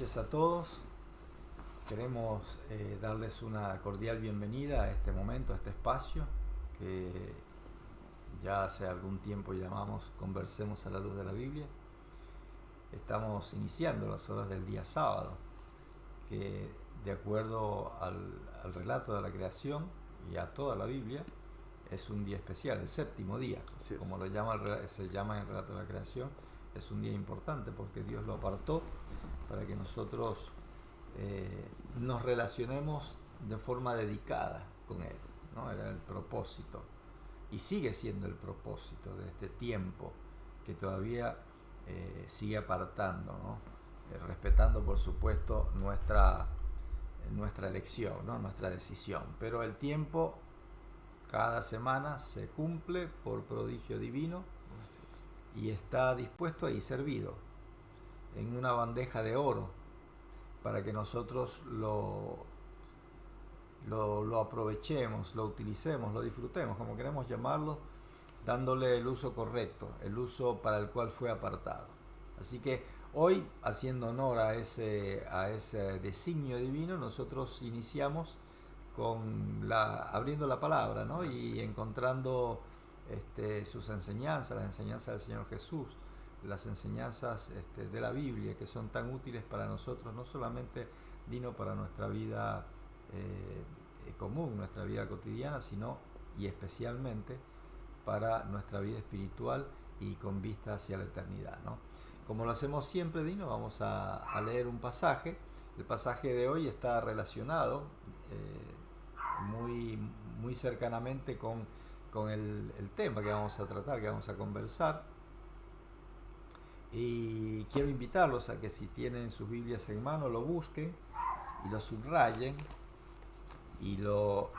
noches a todos. Queremos darles una cordial bienvenida a este momento, a este espacio que ya hace algún tiempo llamamos Conversemos a la Luz de la Biblia. Estamos iniciando las horas del día sábado, que de acuerdo al relato de la creación y a toda la Biblia, es un día especial, el séptimo día, como se llama en el relato de la creación. Es un día importante porque Dios lo apartó para que nosotros nos relacionemos de forma dedicada con Él, ¿no? Era el propósito y sigue siendo el propósito de este tiempo que todavía sigue apartando, ¿no? Respetando por supuesto nuestra elección, ¿no? Nuestra decisión, pero el tiempo cada semana se cumple por prodigio divino y está dispuesto ahí, servido en una bandeja de oro para que nosotros lo aprovechemos, lo utilicemos, lo disfrutemos, como queremos llamarlo, dándole el uso correcto, el uso para el cual fue apartado. Así que hoy, haciendo honor a ese designio divino, nosotros iniciamos abriendo la palabra, ¿no? Y encontrando sus enseñanzas, las enseñanzas del Señor Jesús, las enseñanzas de la Biblia, que son tan útiles para nosotros, no solamente para nuestra vida común, nuestra vida cotidiana, sino y especialmente para nuestra vida espiritual y con vista hacia la eternidad, ¿no? Como lo hacemos siempre, Dino, vamos a leer un pasaje. El pasaje de hoy está relacionado muy cercanamente con el tema que vamos a tratar, que vamos a conversar. Y quiero invitarlos a que si tienen sus Biblias en mano lo busquen y lo subrayen y lo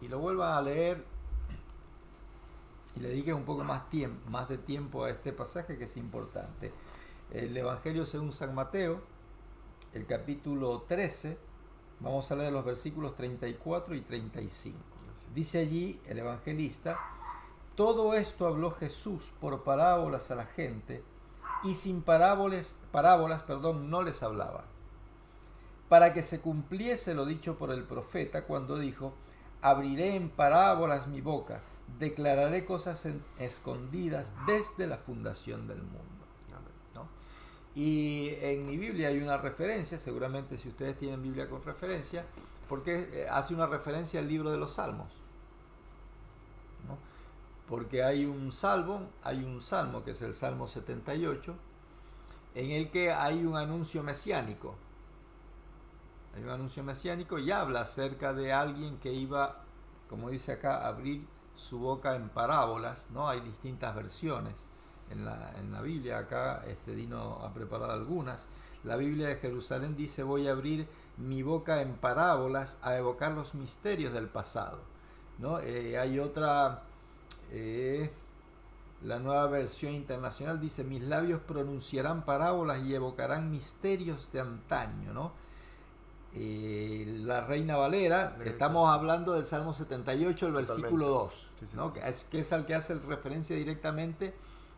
vuelvan a leer y le dediquen un poco más de tiempo a este pasaje que es importante. El Evangelio según San Mateo, el capítulo 13, vamos a leer los versículos 34 y 35. Dice allí el evangelista: todo esto habló Jesús por parábolas a la gente, y sin parábolas, no les hablaba, para que se cumpliese lo dicho por el profeta cuando dijo: abriré en parábolas mi boca, declararé cosas escondidas desde la fundación del mundo. ¿No? Y en mi Biblia hay una referencia, seguramente si ustedes tienen Biblia con referencia, porque hace una referencia al libro de los Salmos, ¿no? Porque hay un salmo que es el Salmo 78, en el que hay un anuncio mesiánico. Hay un anuncio mesiánico y habla acerca de alguien que iba, como dice acá, a abrir su boca en parábolas, ¿no? Hay distintas versiones en la Biblia. Acá Dino ha preparado algunas. La Biblia de Jerusalén dice: voy a abrir mi boca en parábolas a evocar los misterios del pasado, ¿no? Hay otra, la Nueva Versión Internacional dice: mis labios pronunciarán parábolas y evocarán misterios de antaño, ¿no? La Reina Valera, estamos hablando del Salmo 78, el versículo 2, ¿no? Que es al que hace referencia directamente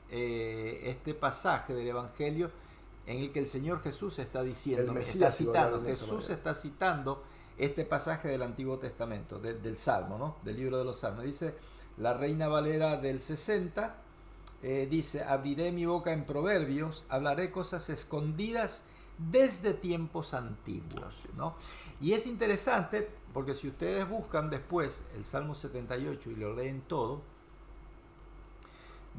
este pasaje del Evangelio, en el que el Señor Jesús está diciendo, Jesús está citando este pasaje del Antiguo Testamento, del Salmo, ¿no? Del libro de los Salmos. Dice la Reina Valera del 60, dice: abriré mi boca en proverbios, hablaré cosas escondidas desde tiempos antiguos, ¿no? Y es interesante porque si ustedes buscan después el Salmo 78 y lo leen todo,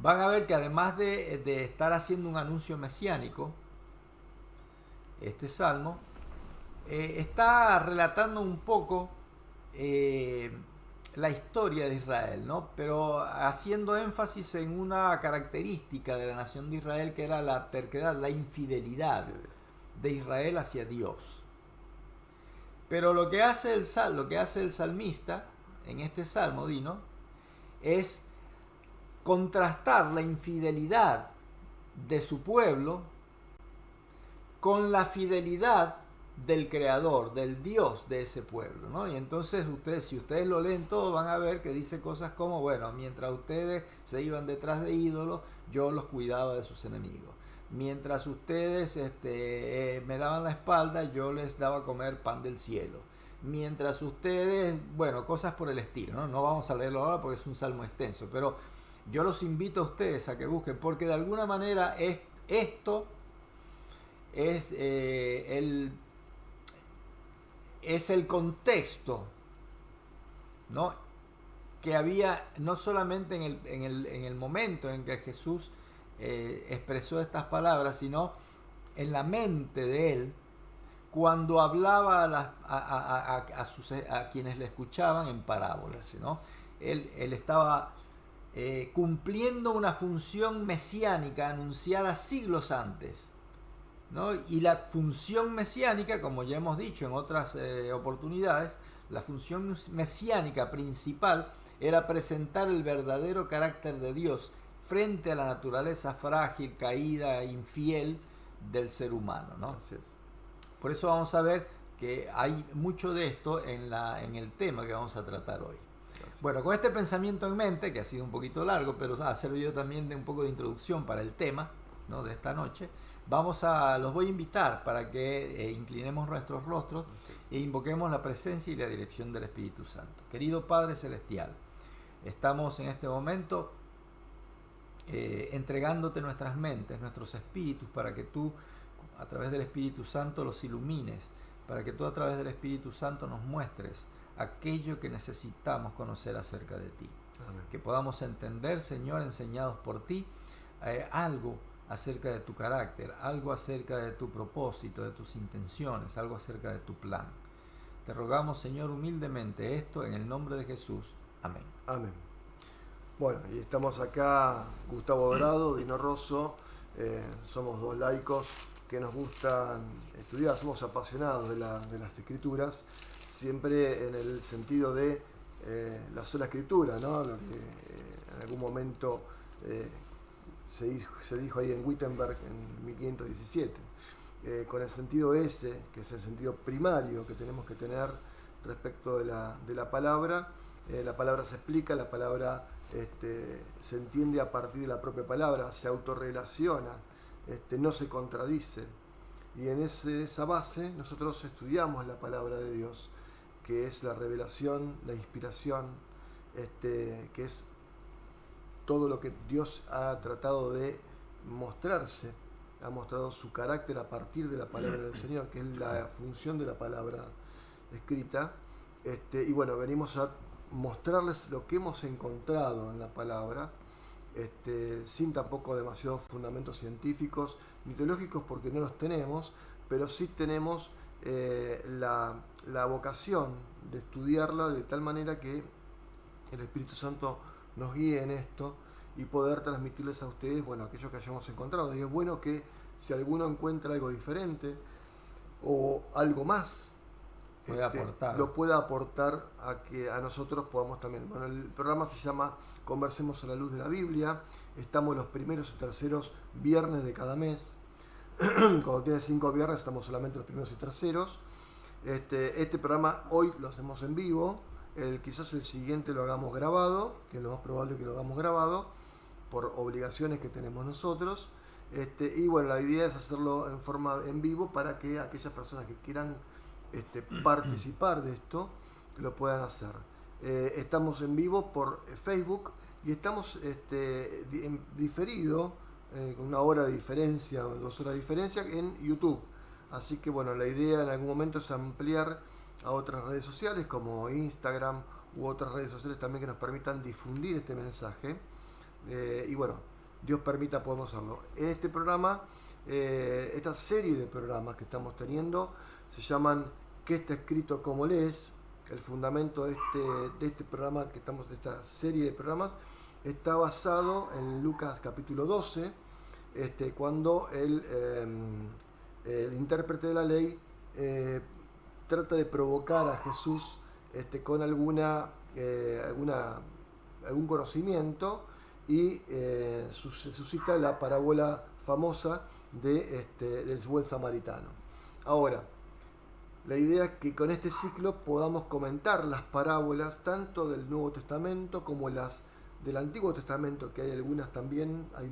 van a ver que además de estar haciendo un anuncio mesiánico, este salmo está relatando un poco la historia de Israel, ¿no? Pero haciendo énfasis en una característica de la nación de Israel, que era la terquedad, la infidelidad de Israel hacia Dios. Pero lo que hace el salmista en este salmo, Dino, es contrastar la infidelidad de su pueblo con la fidelidad del creador, del Dios de ese pueblo, ¿no? Y entonces si ustedes lo leen todo, van a ver que dice cosas como: bueno, mientras ustedes se iban detrás de ídolos, yo los cuidaba de sus enemigos. mientras ustedes me daban la espalda, yo les daba a comer pan del cielo. Mientras ustedes, bueno, cosas por el estilo, ¿no? No vamos a leerlo ahora porque es un salmo extenso, pero yo los invito a ustedes a que busquen, porque de alguna manera esto es el contexto, ¿no?, que había no solamente en el momento en que Jesús expresó estas palabras, sino en la mente de él cuando hablaba a quienes le escuchaban en parábolas, ¿no? Él estaba cumpliendo una función mesiánica anunciada siglos antes, ¿no? Y la función mesiánica, como ya hemos dicho en otras oportunidades, la función mesiánica principal era presentar el verdadero carácter de Dios frente a la naturaleza frágil, caída, infiel del ser humano, ¿no? Así es. Por eso vamos a ver que hay mucho de esto en el tema que vamos a tratar hoy. Así bueno, con este pensamiento en mente, que ha sido un poquito largo, pero ha servido también de un poco de introducción para el tema, ¿no?, de esta noche, los voy a invitar para que inclinemos nuestros rostros e invoquemos la presencia y la dirección del Espíritu Santo. Querido Padre Celestial, estamos en este momento entregándote nuestras mentes, nuestros espíritus, para que tú a través del Espíritu Santo los ilumines, para que tú a través del Espíritu Santo nos muestres aquello que necesitamos conocer acerca de ti. Amén. Que podamos entender, Señor, enseñados por ti, algo acerca de tu carácter, algo acerca de tu propósito, de tus intenciones, algo acerca de tu plan. Te rogamos, Señor, humildemente esto en el nombre de Jesús. Amén. Amén. Bueno, y estamos acá, Gustavo Dorado, Dino Rosso, somos dos laicos que nos gustan estudiar, somos apasionados de las escrituras, siempre en el sentido de la sola escritura, ¿no? Lo que en algún momento se dijo ahí en Wittenberg en 1517, con el sentido ese, que es el sentido primario que tenemos que tener respecto de la palabra. La palabra se explica, la palabra se entiende a partir de la propia palabra, se autorrelaciona, no se contradice. Y en esa base nosotros estudiamos la palabra de Dios, que es la revelación, la inspiración, que es todo lo que Dios ha tratado de mostrarse, ha mostrado su carácter a partir de la palabra del Señor, que es la función de la palabra escrita. Y bueno, venimos a mostrarles lo que hemos encontrado en la palabra, sin tampoco demasiados fundamentos científicos ni teológicos, porque no los tenemos, pero sí tenemos la vocación de estudiarla de tal manera que el Espíritu Santo nos guíe en esto y poder transmitirles a ustedes, bueno, aquello que hayamos encontrado. Y es bueno que si alguno encuentra algo diferente o algo más, lo pueda aportar a que a nosotros podamos también. Bueno, el programa se llama Conversemos a la Luz de la Biblia. Estamos los primeros y terceros viernes de cada mes. Cuando tiene 5 viernes estamos solamente los primeros y terceros. Este programa hoy lo hacemos en vivo. Quizás el siguiente lo hagamos grabado, que es lo más probable que lo hagamos grabado, por obligaciones que tenemos nosotros. Y bueno, la idea es hacerlo en forma en vivo para que aquellas personas que quieran participar de esto lo puedan hacer. Estamos en vivo por Facebook y estamos en diferido, con 1 hora de diferencia o 2 horas de diferencia en YouTube. Así que bueno, la idea en algún momento es ampliar a otras redes sociales como Instagram u otras redes sociales también que nos permitan difundir este mensaje. Y bueno, Dios permita podemos hacerlo. Este programa, esta serie de programas que estamos teniendo se llaman ¿Qué está escrito como lees? El fundamento de este programa de esta serie de programas está basado en Lucas capítulo 12, cuando el intérprete de la ley trata de provocar a Jesús con algún conocimiento y suscita la parábola famosa del buen samaritano. Ahora, la idea es que con este ciclo podamos comentar las parábolas tanto del Nuevo Testamento como las del Antiguo Testamento, que hay algunas también, hay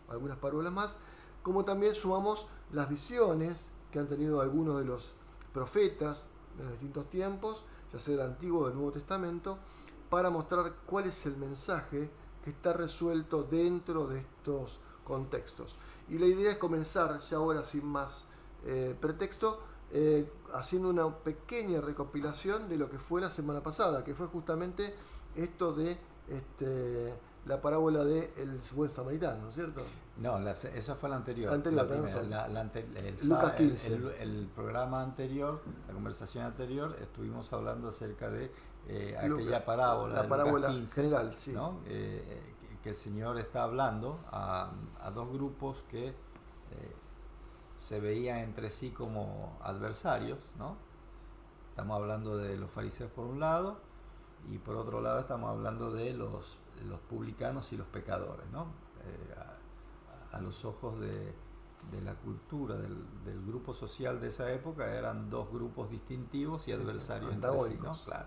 algunas parábolas más, como también sumamos las visiones que han tenido algunos de los profetas de los distintos tiempos, ya sea del Antiguo o del Nuevo Testamento, para mostrar cuál es el mensaje que está resuelto dentro de estos contextos. Y la idea es comenzar ya ahora sin más pretexto, haciendo una pequeña recopilación de lo que fue la semana pasada, que fue justamente esto de la parábola del buen samaritano, ¿no es cierto? No, esa fue la anterior. Lucas 15. El programa anterior, la conversación anterior, estuvimos hablando acerca de aquella parábola, la parábola Lucas 15, general, sí. ¿no? Que el Señor está hablando a dos grupos que se veían entre sí como adversarios, ¿no? Estamos hablando de los fariseos por un lado, y por otro lado estamos hablando de los publicanos y los pecadores, ¿no? A los ojos de la cultura del grupo social de esa época eran dos grupos distintivos y adversarios entre sí, ¿no? Claro.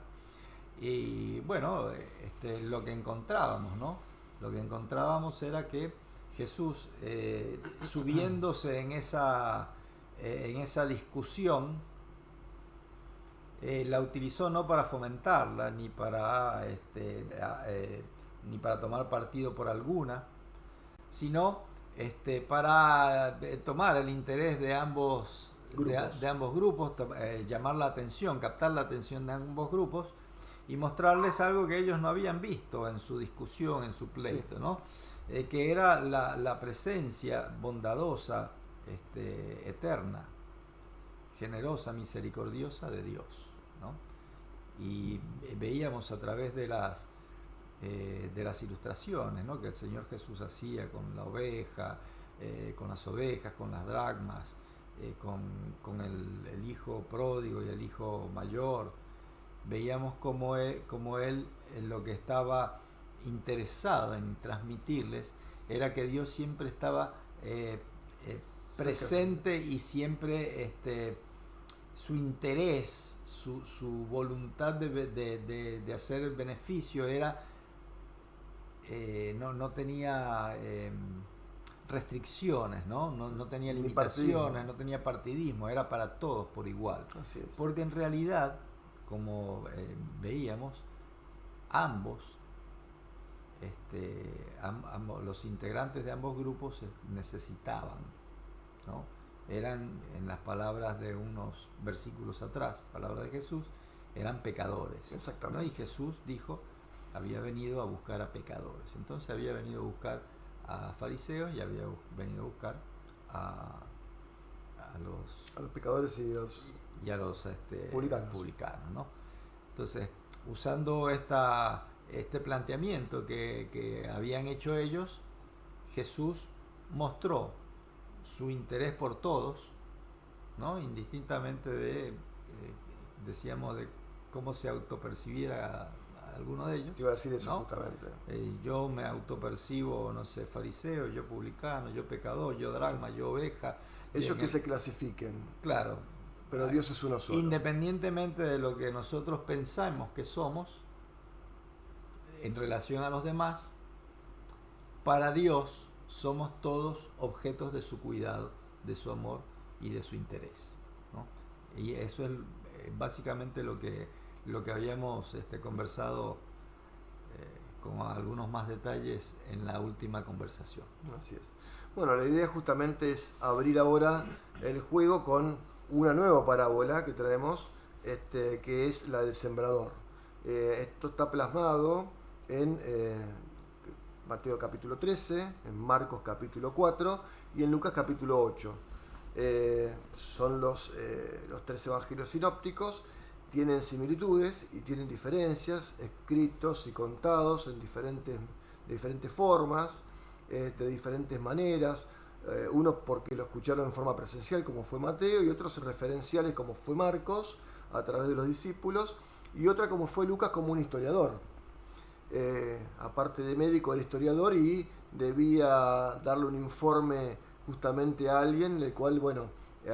Y bueno, lo que encontrábamos, ¿no? Lo que encontrábamos era que Jesús, subiéndose en esa discusión, la utilizó no para fomentarla ni para tomar partido por alguna, sino para tomar el interés de ambos grupos, llamar la atención, captar la atención de ambos grupos y mostrarles algo que ellos no habían visto en su discusión, en su pleito, sí, ¿no? Que era la presencia bondadosa, eterna, generosa, misericordiosa de Dios, ¿no? Y veíamos a través de las ilustraciones, ¿no?, que el Señor Jesús hacía con la oveja, con las ovejas, con las dracmas, con el hijo pródigo y el hijo mayor. Veíamos como él lo que estaba interesado en transmitirles era que Dios siempre estaba presente, y siempre su interés, su voluntad de hacer el beneficio era no tenía restricciones, no tenía limitaciones, no tenía partidismo, era para todos por igual. Así es. Porque en realidad, como veíamos, ambos, los integrantes de ambos grupos necesitaban, ¿no? Eran, en las palabras de unos versículos atrás, palabras de Jesús, eran pecadores. Exactamente. ¿No? Y Jesús dijo, había venido a buscar a pecadores. Entonces había venido a buscar a fariseos y había venido a buscar a los pecadores y a los publicanos, ¿no? Entonces, usando este planteamiento que habían hecho ellos, Jesús mostró su interés por todos, ¿no? Indistintamente decíamos, de cómo se autopercibiera alguno de ellos. Te iba a decir eso, ¿no? justamente. Yo me autopercibo, no sé, fariseo, yo publicano, yo pecador, yo dracma, yo oveja. Ellos que se clasifiquen. Claro. Pero Dios es uno solo. Independientemente de lo que nosotros pensamos que somos en relación a los demás, para Dios somos todos objetos de su cuidado, de su amor y de su interés, ¿no? Y eso es básicamente lo que habíamos conversado con algunos más detalles en la última conversación. Así es. Bueno, la idea justamente es abrir ahora el juego con una nueva parábola que traemos, que es la del sembrador. Esto está plasmado en Mateo capítulo 13, en Marcos capítulo 4 y en Lucas capítulo 8. Son los tres evangelios sinópticos. Tienen similitudes y tienen diferencias, escritos y contados en diferentes formas, de diferentes maneras. Unos porque lo escucharon en forma presencial, como fue Mateo, y otros referenciales, como fue Marcos, a través de los discípulos, y otra como fue Lucas, como un historiador. Aparte de médico, era historiador y debía darle un informe justamente a alguien, el cual,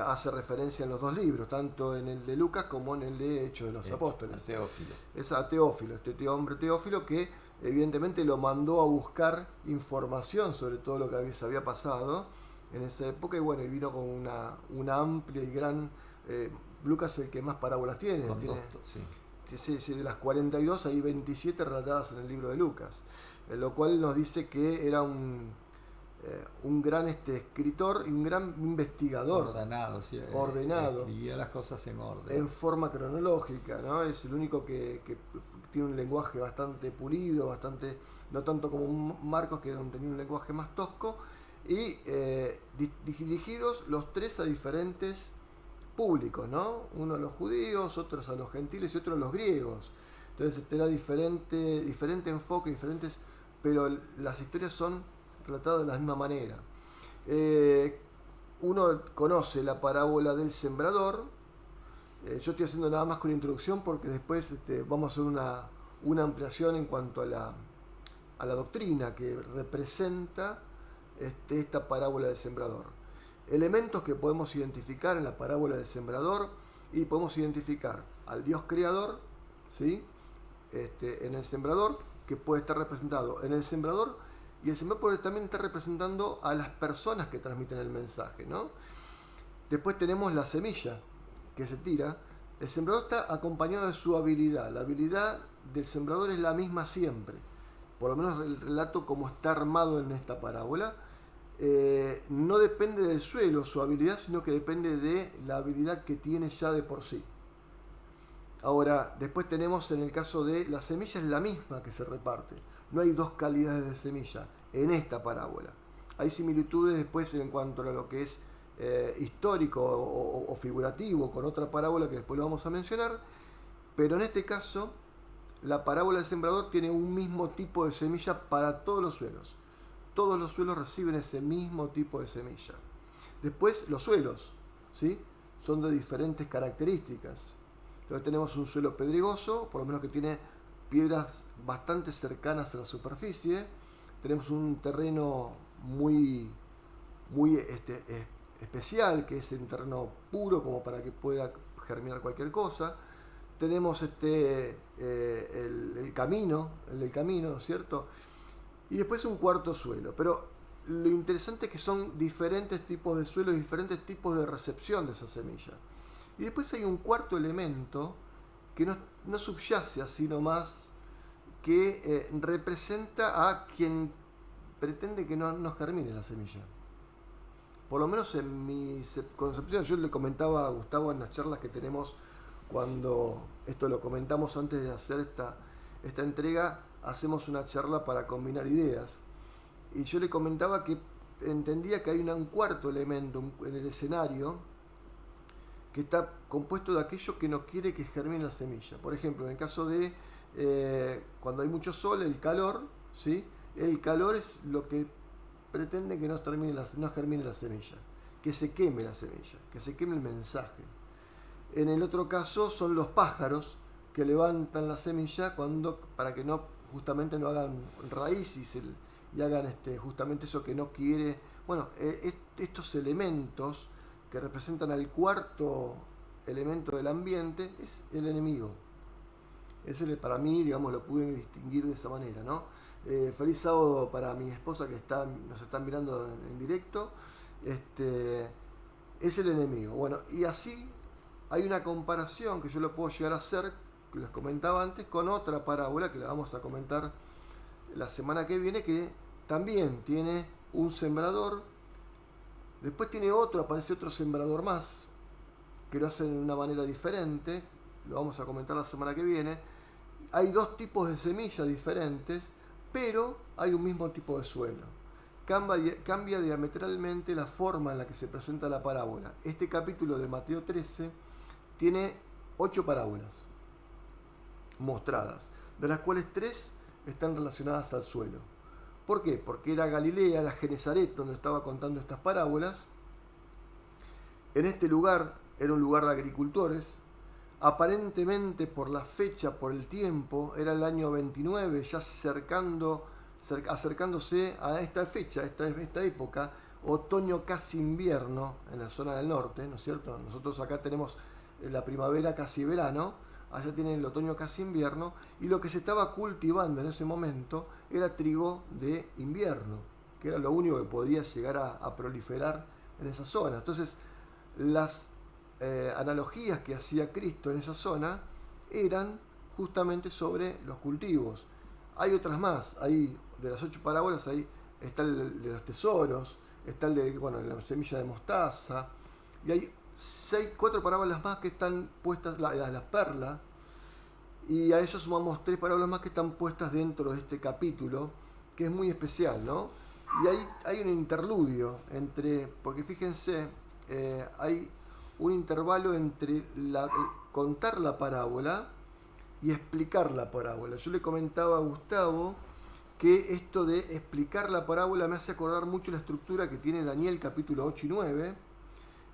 hace referencia en los dos libros, tanto en el de Lucas como en el de Hechos de los Apóstoles. A Teófilo. Es a Teófilo, este hombre Teófilo, que evidentemente lo mandó a buscar información sobre todo lo que se había pasado en esa época, y bueno, y vino con una amplia y gran... Lucas es el que más parábolas tiene. Sí, de las 42 hay 27 relatadas en el libro de Lucas, lo cual nos dice que era un gran escritor y un gran investigador. Ordenado. Escribía las cosas en orden. En forma cronológica, ¿no? Es el único que tiene un lenguaje bastante pulido, no tanto como Marcos, que tenía un lenguaje más tosco, y dirigidos los tres a diferentes públicos, ¿no? Uno a los judíos, otros a los gentiles y otros a los griegos. Entonces era diferente enfoque, diferentes, pero las historias son relatadas de la misma manera. Uno conoce la parábola del sembrador. Yo estoy haciendo nada más con la introducción porque después vamos a hacer una ampliación en cuanto a la doctrina que representa esta parábola del sembrador. Elementos que podemos identificar en la parábola del sembrador, y podemos identificar al Dios creador, ¿sí? En el sembrador, que puede estar representado en el sembrador, y el sembrador puede también estar representando a las personas que transmiten el mensaje, ¿no? Después tenemos la semilla que se tira. El sembrador está acompañado de su habilidad. La habilidad del sembrador es la misma siempre, por lo menos el relato como está armado en esta parábola. No depende del suelo su habilidad, sino que depende de la habilidad que tiene ya de por sí. Ahora, después tenemos en el caso de la semilla, es la misma que se reparte. No hay dos calidades de semilla en esta parábola. Hay similitudes después en cuanto a lo que es histórico o figurativo con otra parábola que después lo vamos a mencionar, pero en este caso la parábola del sembrador tiene un mismo tipo de semilla para todos los suelos. Todos los suelos reciben ese mismo tipo de semilla. Después los suelos, ¿sí? Son de diferentes características. Entonces tenemos un suelo pedregoso, por lo menos que tiene piedras bastante cercanas a la superficie. Tenemos un terreno muy especial, que es un terreno puro como para que pueda germinar cualquier cosa. Tenemos el camino, ¿no es cierto? Y después un cuarto suelo. Pero lo interesante es que son diferentes tipos de suelo y diferentes tipos de recepción de esa semilla. Y después hay un cuarto elemento que no subyace así nomás, que representa a quien pretende que no germine la semilla. Por lo menos en mi concepción, yo le comentaba a Gustavo en las charlas que tenemos cuando esto lo comentamos antes de hacer esta entrega, hacemos una charla para combinar ideas. Y yo le comentaba que entendía que hay un cuarto elemento en el escenario que está compuesto de aquello que no quiere que germine la semilla. Por ejemplo, en el caso de cuando hay mucho sol, el calor, ¿sí? El calor es lo que pretende que no germine la semilla, que se queme la semilla, que se queme el mensaje. En el otro caso son los pájaros que levantan la semilla para que justamente no hagan raíz y hagan justamente eso que no quiere. Bueno, estos elementos que representan al cuarto elemento del ambiente es el enemigo. Para mí, digamos, lo pude distinguir de esa manera, ¿no? Feliz sábado para mi esposa que nos están mirando en directo. Es el enemigo. Bueno, y así hay una comparación que yo lo puedo llegar a hacer, que les comentaba antes, con otra parábola que la vamos a comentar la semana que viene, que también tiene un sembrador. Después aparece otro sembrador más, que lo hacen de una manera diferente. Lo vamos a comentar la semana que viene. Hay dos tipos de semillas diferentes, pero hay un mismo tipo de suelo. Cambia diametralmente la forma en la que se presenta la parábola. Este capítulo de Mateo 13 tiene 8 parábolas mostradas, de las cuales 3 están relacionadas al suelo. ¿Por qué? Porque era Galilea, era Genezaret, donde estaba contando estas parábolas. En este lugar era un lugar de agricultores. Aparentemente por la fecha, por el tiempo, era el año 29, ya acercándose a esta fecha, esta época, otoño casi invierno en la zona del norte, ¿no es cierto? Nosotros acá tenemos la primavera casi verano, allá tienen el otoño casi invierno, y lo que se estaba cultivando en ese momento era trigo de invierno, que era lo único que podía llegar a proliferar en esa zona. Entonces, las analogías que hacía Cristo en esa zona eran justamente sobre los cultivos. Hay otras más, hay de las 8 parábolas, ahí está el de los tesoros, está el de la semilla de mostaza, y hay 4 parábolas más que están puestas, las perlas, y a eso sumamos 3 parábolas más que están puestas dentro de este capítulo, que es muy especial, ¿no? Y ahí hay un interludio porque fíjense, hay un intervalo entre contar la parábola y explicar la parábola. Yo le comentaba a Gustavo que esto de explicar la parábola me hace acordar mucho la estructura que tiene Daniel capítulo 8 y 9,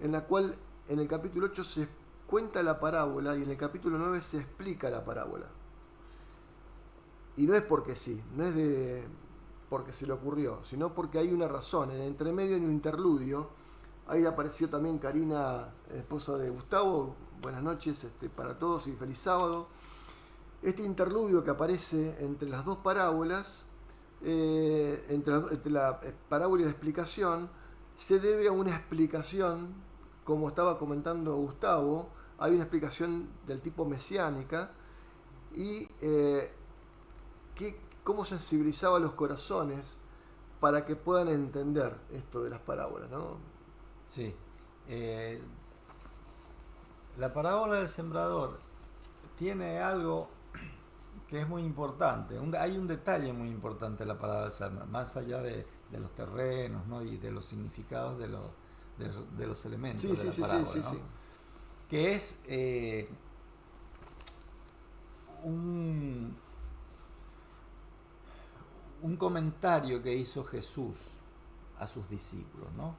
en la cual en el capítulo 8 se cuenta la parábola y en el capítulo 9 se explica la parábola. Y no es porque sí, no es porque se le ocurrió, sino porque hay una razón. En el entremedio hay un interludio. Ahí apareció también Karina, esposa de Gustavo. Buenas noches para todos y feliz sábado. Este interludio que aparece entre las dos parábolas, entre la parábola y la explicación, se debe a una explicación, como estaba comentando Gustavo, hay una explicación del tipo mesiánica y cómo sensibilizaba los corazones para que puedan entender esto de las parábolas, ¿no? Sí. La parábola del sembrador tiene algo que es muy importante. Hay un detalle muy importante en la parábola del sembrador, más allá de los terrenos, ¿no? Y de los significados de los elementos de la parábola, ¿no? Sí. Que es un comentario que hizo Jesús a sus discípulos, ¿no?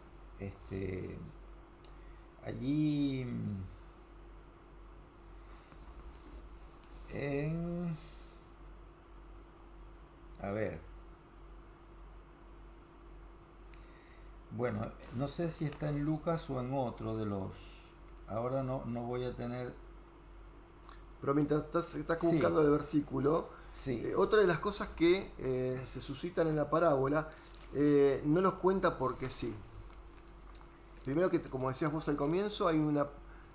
Allí no sé si está en Lucas o en otro de los, ahora no voy a tener. Pero mientras estás buscando el versículo, sí. Otra de las cosas que se suscitan en la parábola, no los cuenta porque sí. Primero que, como decías vos al comienzo, hay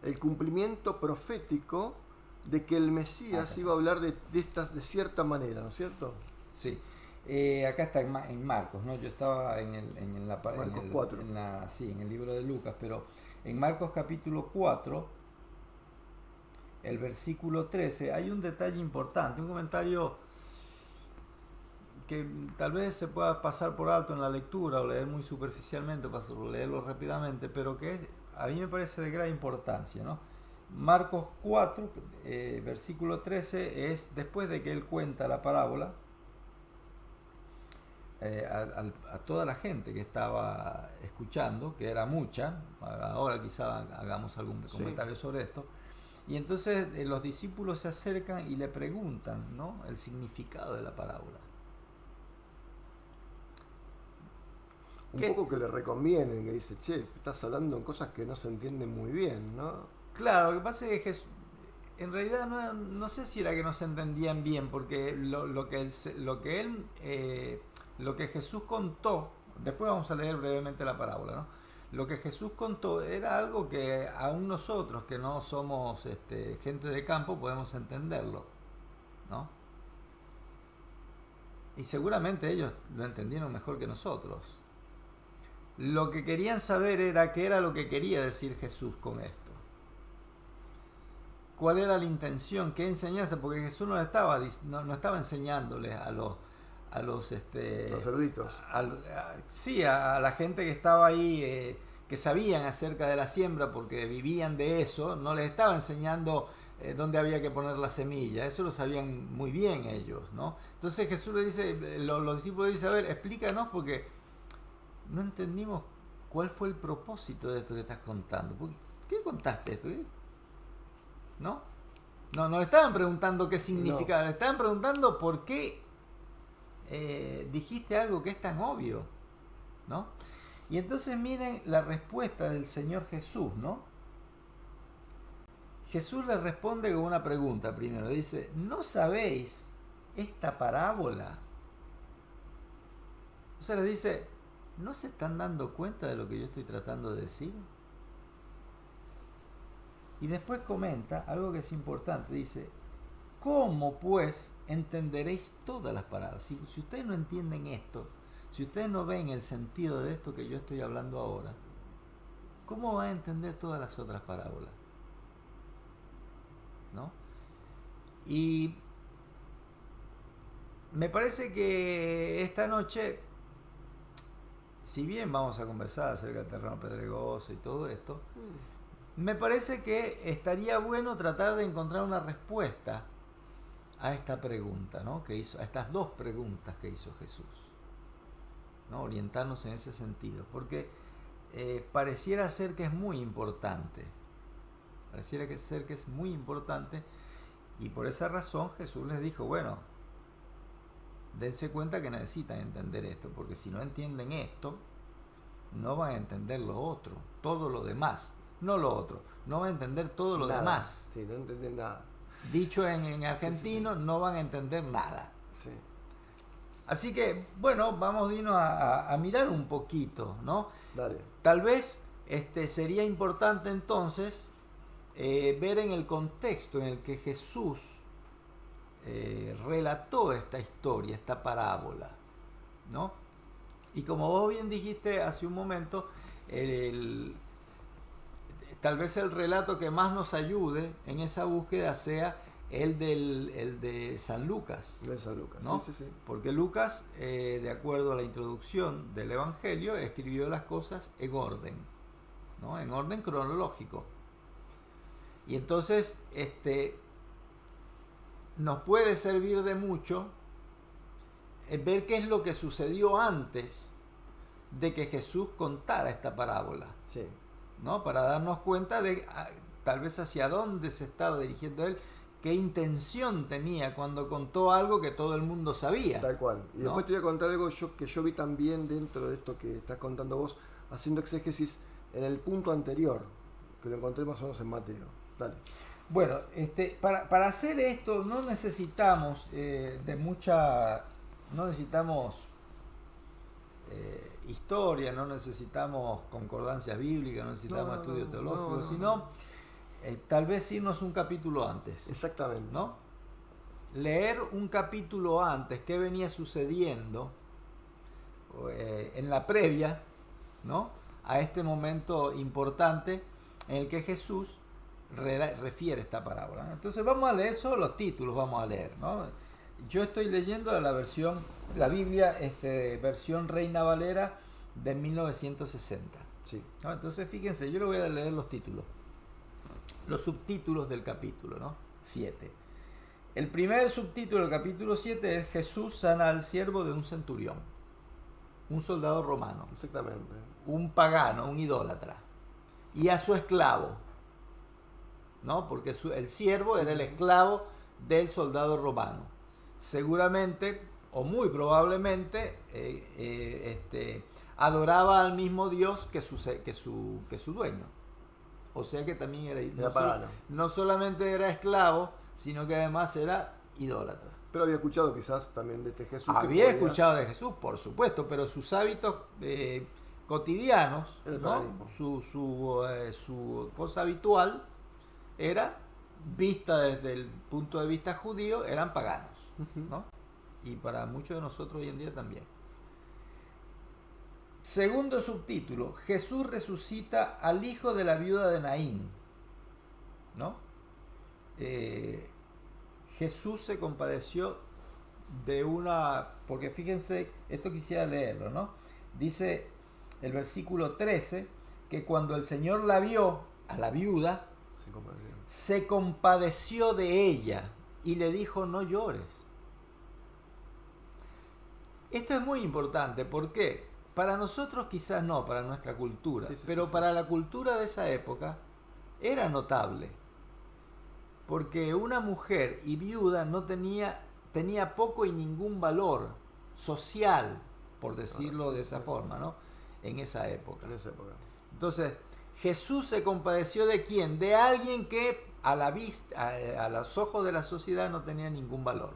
el cumplimiento profético de que el Mesías iba a hablar de cierta manera, ¿no es cierto? Sí. Acá está en Marcos, ¿no? Yo estaba en el 4. En el libro de Lucas, pero en Marcos capítulo 4, el versículo 13, hay un detalle importante, un comentario que tal vez se pueda pasar por alto en la lectura o leer muy superficialmente, leerlo rápidamente, pero que a mí me parece de gran importancia, ¿no? Marcos 4, versículo 13, es después de que él cuenta la parábola a toda la gente que estaba escuchando, que era mucha. Ahora quizá hagamos algún comentario sobre esto. Y entonces los discípulos se acercan y le preguntan, ¿no?, el significado de la parábola. Un poco que le reconviene, que dice, estás hablando en cosas que no se entienden muy bien, ¿no? Claro, lo que pasa es que Jesús, en realidad no sé si era que no se entendían bien, porque lo que Jesús contó, después vamos a leer brevemente la parábola, ¿no? Lo que Jesús contó era algo que aún nosotros, que no somos gente de campo, podemos entenderlo, ¿no? Y seguramente ellos lo entendieron mejor que nosotros. Lo que querían saber era qué era lo que quería decir Jesús con esto. ¿Cuál era la intención? ¿Qué enseñanza? Porque Jesús no estaba enseñándoles a los cerditos. A la gente que estaba ahí, que sabían acerca de la siembra porque vivían de eso, no les estaba enseñando dónde había que poner la semilla. Eso lo sabían muy bien ellos, ¿no? Entonces Jesús le dice, los discípulos le dicen, a ver, explícanos porque no entendimos cuál fue el propósito de esto que estás contando. ¿Qué contaste esto? ¿No? No le estaban preguntando qué significaba, le estaban preguntando por qué dijiste algo que es tan obvio, ¿no? Y entonces miren la respuesta del Señor Jesús, ¿no? Jesús le responde con una pregunta primero. Dice, ¿no sabéis esta parábola? O sea, le dice, ¿no se están dando cuenta de lo que yo estoy tratando de decir? Y después comenta algo que es importante, dice, ¿cómo pues entenderéis todas las parábolas? Si ustedes no entienden esto, si ustedes no ven el sentido de esto que yo estoy hablando ahora, ¿cómo van a entender todas las otras parábolas? ¿No? Y me parece que esta noche, si bien vamos a conversar acerca del terreno pedregoso y todo esto, me parece que estaría bueno tratar de encontrar una respuesta a esta pregunta, ¿no? Que hizo, a estas dos preguntas que hizo Jesús, ¿no? Orientarnos en ese sentido, porque pareciera ser que es muy importante, y por esa razón Jesús les dijo, bueno, dense cuenta que necesitan entender esto, porque si no entienden esto, no van a entender lo otro, todo lo demás, no lo otro, no van a entender todo lo demás. Sí, no entienden nada. Dicho en argentino, sí. No van a entender nada. Sí. Así que, bueno, vamos a mirar un poquito, ¿no? Dale. Tal vez sería importante entonces ver en el contexto en el que Jesús relató esta historia, esta parábola, ¿no? Y como vos bien dijiste hace un momento, tal vez el relato que más nos ayude en esa búsqueda sea el de San Lucas. De San Lucas, ¿no? Sí. Porque Lucas, de acuerdo a la introducción del Evangelio, escribió las cosas en orden, ¿no? En orden cronológico. Y entonces, nos puede servir de mucho ver qué es lo que sucedió antes de que Jesús contara esta parábola. Sí. ¿No? Para darnos cuenta de tal vez hacia dónde se estaba dirigiendo él, qué intención tenía cuando contó algo que todo el mundo sabía. Tal cual. Y ¿no? después te voy a contar algo que yo vi también dentro de esto que estás contando vos, haciendo exégesis en el punto anterior, que lo encontré más o menos en Mateo. Dale. Bueno, para hacer esto no necesitamos no necesitamos historia, no necesitamos concordancias bíblicas, no necesitamos estudio teológico, sino tal vez irnos un capítulo antes. Exactamente. ¿No? Leer un capítulo antes qué venía sucediendo en la previa, ¿no? A este momento importante en el que Jesús refiere esta parábola. Entonces vamos a leer solo los títulos, vamos a leer, ¿no? Yo estoy leyendo de la Biblia, versión Reina Valera de 1960. Sí. ¿No? Entonces fíjense, yo le voy a leer los títulos, los subtítulos del capítulo, ¿no? 7. El primer subtítulo del capítulo 7 es Jesús sana al siervo de un centurión, un soldado romano. Exactamente. Un pagano, un idólatra, y a su esclavo, ¿no? Porque el siervo era el esclavo del soldado romano. Seguramente, o muy probablemente, adoraba al mismo Dios que su dueño. O sea que también era no solamente era esclavo, sino que además era idólatra. Pero había escuchado quizás también de este Jesús. Había escuchado de Jesús, por supuesto, pero sus hábitos cotidianos, ¿no? Su cosa habitual era, vista desde el punto de vista judío, eran paganos, ¿no? Y para muchos de nosotros hoy en día también. Segundo subtítulo, Jesús resucita al hijo de la viuda de Naín, ¿no? Jesús se compadeció de porque fíjense, esto quisiera leerlo, ¿no? Dice el versículo 13 que cuando el Señor la vio, a la viuda, se compadeció de ella y le dijo, no llores. Esto es muy importante, ¿por qué? Para nosotros quizás no, para nuestra cultura, pero para la cultura de esa época era notable, porque una mujer y viuda tenía poco y ningún valor social, por decirlo de esa forma, ¿no? En esa época. Entonces, Jesús se compadeció ¿de quién? De alguien que a la vista, a los ojos de la sociedad no tenía ningún valor.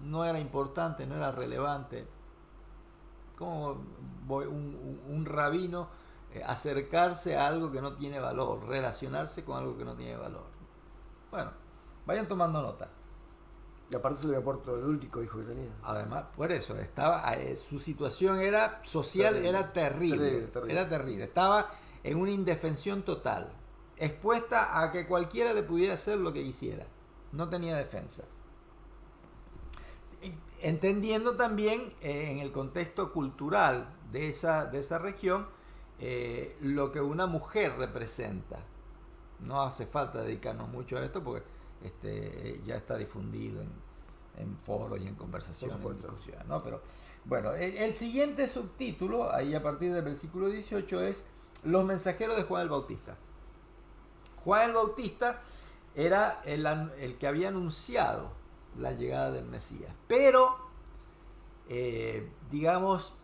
No era importante, no era relevante, ¿Cómo un rabino acercarse a algo que no tiene valor, relacionarse con algo que no tiene valor? Bueno, vayan tomando nota. Y aparte se le había puesto el único hijo que tenía. Además, por eso, su situación era social, era terrible. Era terrible. Estaba en una indefensión total, expuesta a que cualquiera le pudiera hacer lo que quisiera. No tenía defensa. Entendiendo también en el contexto cultural de esa región lo que una mujer representa. No hace falta dedicarnos mucho a esto porque ya está difundido en foros y en conversaciones, en discusiones, ¿no? Pero bueno, el siguiente subtítulo, ahí a partir del versículo 18, es Los mensajeros de Juan el Bautista. Juan el Bautista era el que había anunciado la llegada del Mesías, pero digamos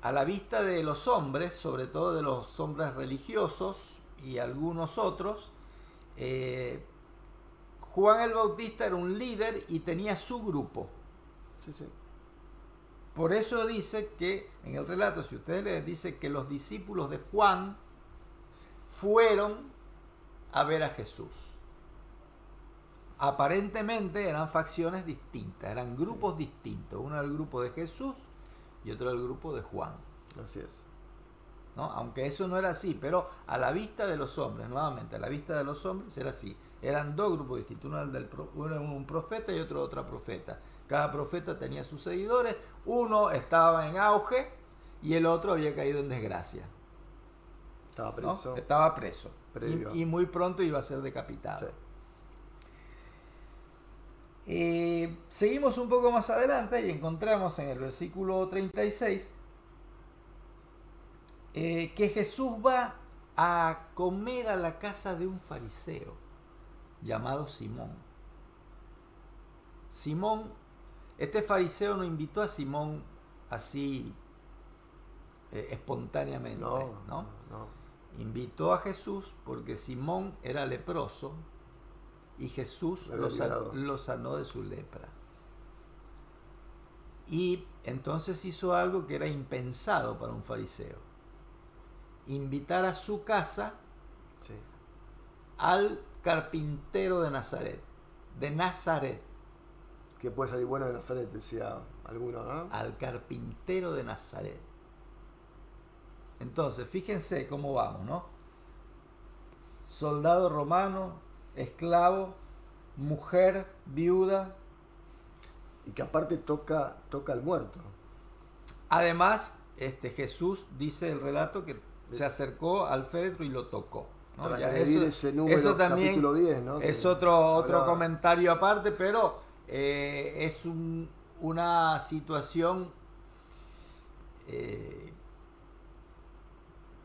a la vista de los hombres, sobre todo de los hombres religiosos y algunos otros, Juan el Bautista era un líder y tenía su grupo. Sí, sí. Por eso dice que en el relato, si ustedes leen, dice que los discípulos de Juan fueron a ver a Jesús. Aparentemente eran facciones distintas, eran grupos distintos. Uno era el grupo de Jesús y otro era el grupo de Juan. Así es. ¿No? Aunque eso no era así, pero a la vista de los hombres, nuevamente, a la vista de los hombres era así. Eran dos grupos distintos, uno era un profeta y otro otra profeta. Cada profeta tenía sus seguidores, uno estaba en auge y el otro había caído en desgracia. Estaba preso. ¿No? Estaba preso. Y muy pronto iba a ser decapitado. Sí. Seguimos un poco más adelante y encontramos en el versículo 36 que Jesús va a comer a la casa de un fariseo llamado Simón. Este fariseo no invitó a Simón así espontáneamente, ¿no? Invitó a Jesús porque Simón era leproso y Jesús lo sanó de su lepra. Y entonces hizo algo que era impensado para un fariseo: invitar a su casa al carpintero de Nazaret. Que puede salir bueno de Nazaret, decía alguno, ¿no? Al carpintero de Nazaret. Entonces, fíjense cómo vamos, ¿no? Soldado romano, esclavo, mujer, viuda. Y que aparte toca al muerto. Además, Jesús, dice el relato, que se acercó al féretro y lo tocó, ¿no? Para añadir ese número, eso también capítulo 10, ¿no? Es otro comentario aparte, pero es una situación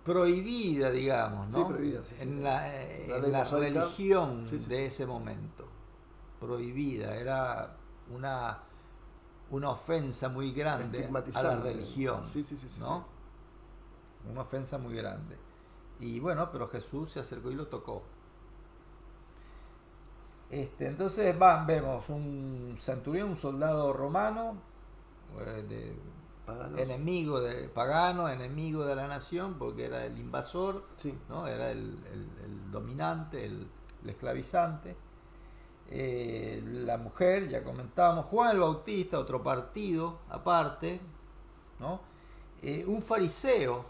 prohibida, digamos, ¿no? Sí, prohibida, sí, en la religión de ese momento. Prohibida, era una ofensa muy grande a la religión, ¿no? Una ofensa muy grande. Y bueno, pero Jesús se acercó y lo tocó. Entonces vemos un centurión, un soldado romano, pagano, enemigo de la nación, porque era el invasor, ¿no? Era el dominante, el esclavizante. La mujer, ya comentábamos, Juan el Bautista, otro partido aparte, ¿no? Un fariseo,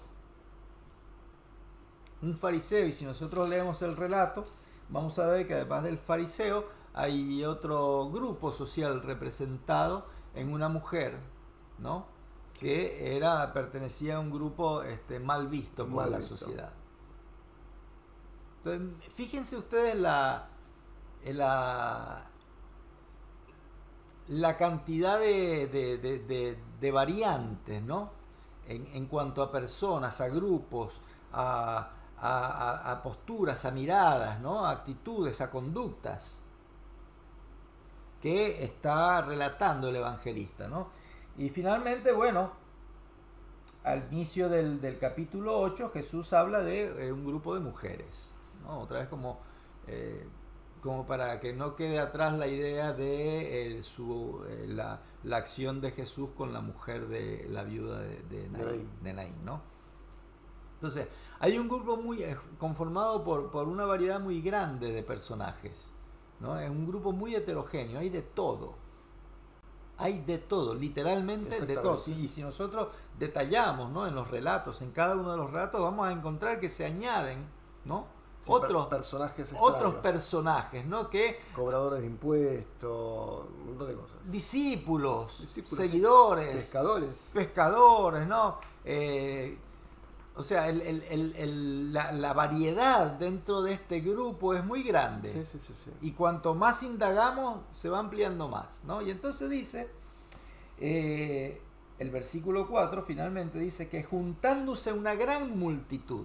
y si nosotros leemos el relato, vamos a ver que además del fariseo hay otro grupo social representado en una mujer, ¿no? Que pertenecía a un grupo mal visto por la sociedad. Entonces, fíjense ustedes la cantidad de variantes, ¿no? En cuanto a personas, a grupos, a posturas, a miradas, ¿no? A actitudes, a conductas que está relatando el evangelista, ¿no? Y finalmente, bueno, al inicio del capítulo 8, Jesús habla de un grupo de mujeres, ¿no? Otra vez como como para que no quede atrás la idea de la acción de Jesús con la mujer de la viuda de Naín, ¿no? Entonces, hay un grupo muy conformado por una variedad muy grande de personajes, ¿no? Es un grupo muy heterogéneo, hay de todo. Hay de todo, literalmente de todo. Y si nosotros detallamos, ¿no?, en los relatos, en cada uno de los relatos, vamos a encontrar que se añaden, ¿no?, sí, otros personajes, ¿no?, que cobradores de impuestos, un montón de cosas. Discípulos, seguidores, pescadores, ¿no? O sea, la variedad dentro de este grupo es muy grande. Sí. Y cuanto más indagamos, se va ampliando más, ¿no? Y entonces dice, el versículo 4 finalmente dice que juntándose una gran multitud.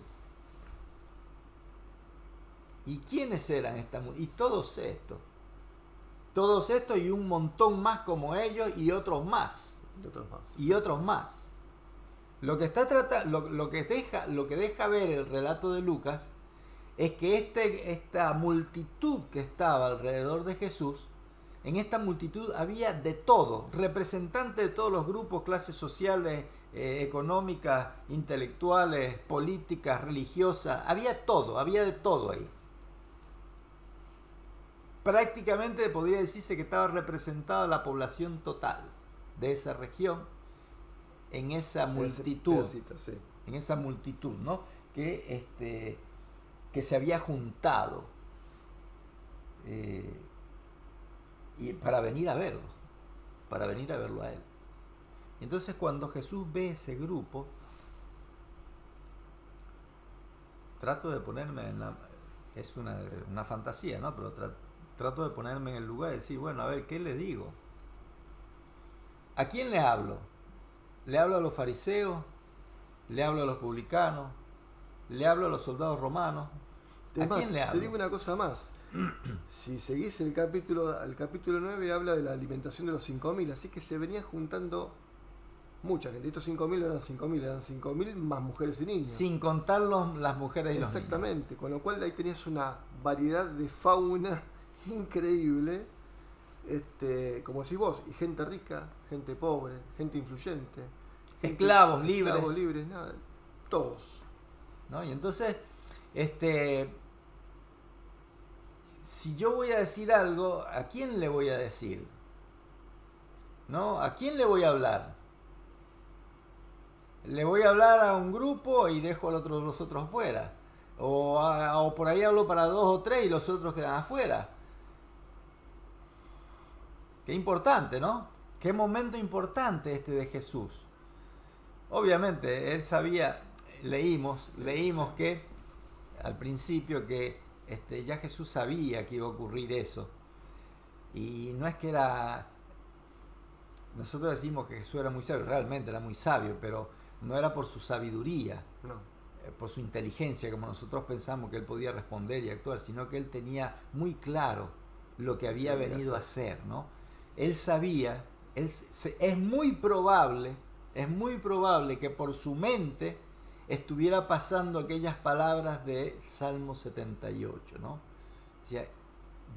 ¿Y quiénes eran esta multitud? Y todos estos. Todos estos y un montón más como ellos y otros más. Y otros más. Lo que está lo que deja ver el relato de Lucas es que esta multitud que estaba alrededor de Jesús, en esta multitud había de todo, representantes de todos los grupos, clases sociales, económicas, intelectuales, políticas, religiosas, había de todo ahí. Prácticamente podría decirse que estaba representada la población total de esa región en esa multitud, en esa multitud, ¿no?, que se había juntado y para venir a verlo a él. Entonces, cuando Jesús ve ese grupo, trato de ponerme es una fantasía, ¿no?, pero trato de ponerme en el lugar y decir, bueno, a ver, ¿qué le digo? ¿A quién le hablo? ¿Le hablo a los fariseos? ¿Le hablo a los publicanos? ¿Le hablo a los soldados romanos? ¿A quién le hablo? Te digo una cosa más. Si seguís el capítulo 9, habla de la alimentación de los 5.000, así que se venía juntando mucha gente. Estos 5.000 eran 5.000 más mujeres y niños. Sin contar las mujeres y los niños. Exactamente, con lo cual ahí tenías una variedad de fauna increíble. Como decís vos, y gente rica, gente pobre, gente influyente, esclavos libres, nada, todos, ¿no? Y entonces, si yo voy a decir algo, ¿a quién le voy a decir? ¿No? ¿A quién le voy a hablar? ¿Le voy a hablar a un grupo y dejo a los otros fuera? O por ahí hablo para 2 o 3 y los otros quedan afuera. Qué importante, ¿no? Qué momento importante de Jesús. Obviamente, él sabía, leímos que al principio que ya Jesús sabía que iba a ocurrir eso. Y no es que era... Nosotros decimos que Jesús era muy sabio, realmente era muy sabio, pero no era por su sabiduría, no, por su inteligencia, como nosotros pensamos que él podía responder y actuar, sino que él tenía muy claro lo que había venido a hacer, ¿no? Él sabía, es muy probable que por su mente estuviera pasando aquellas palabras de Salmo 78, ¿no? O sea,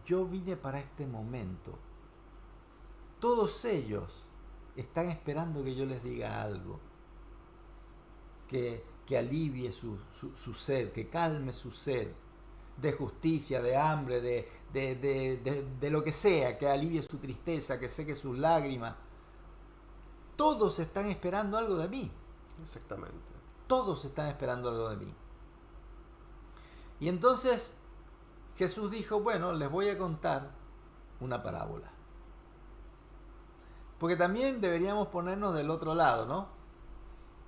yo vine para este momento. Todos ellos están esperando que yo les diga algo, que alivie su sed, que calme su sed de justicia, de hambre, de lo que sea, que alivie su tristeza, que seque sus lágrimas. Todos están esperando algo de mí. Exactamente. Todos están esperando algo de mí. Y entonces Jesús dijo, bueno, les voy a contar una parábola. Porque también deberíamos ponernos del otro lado, ¿no?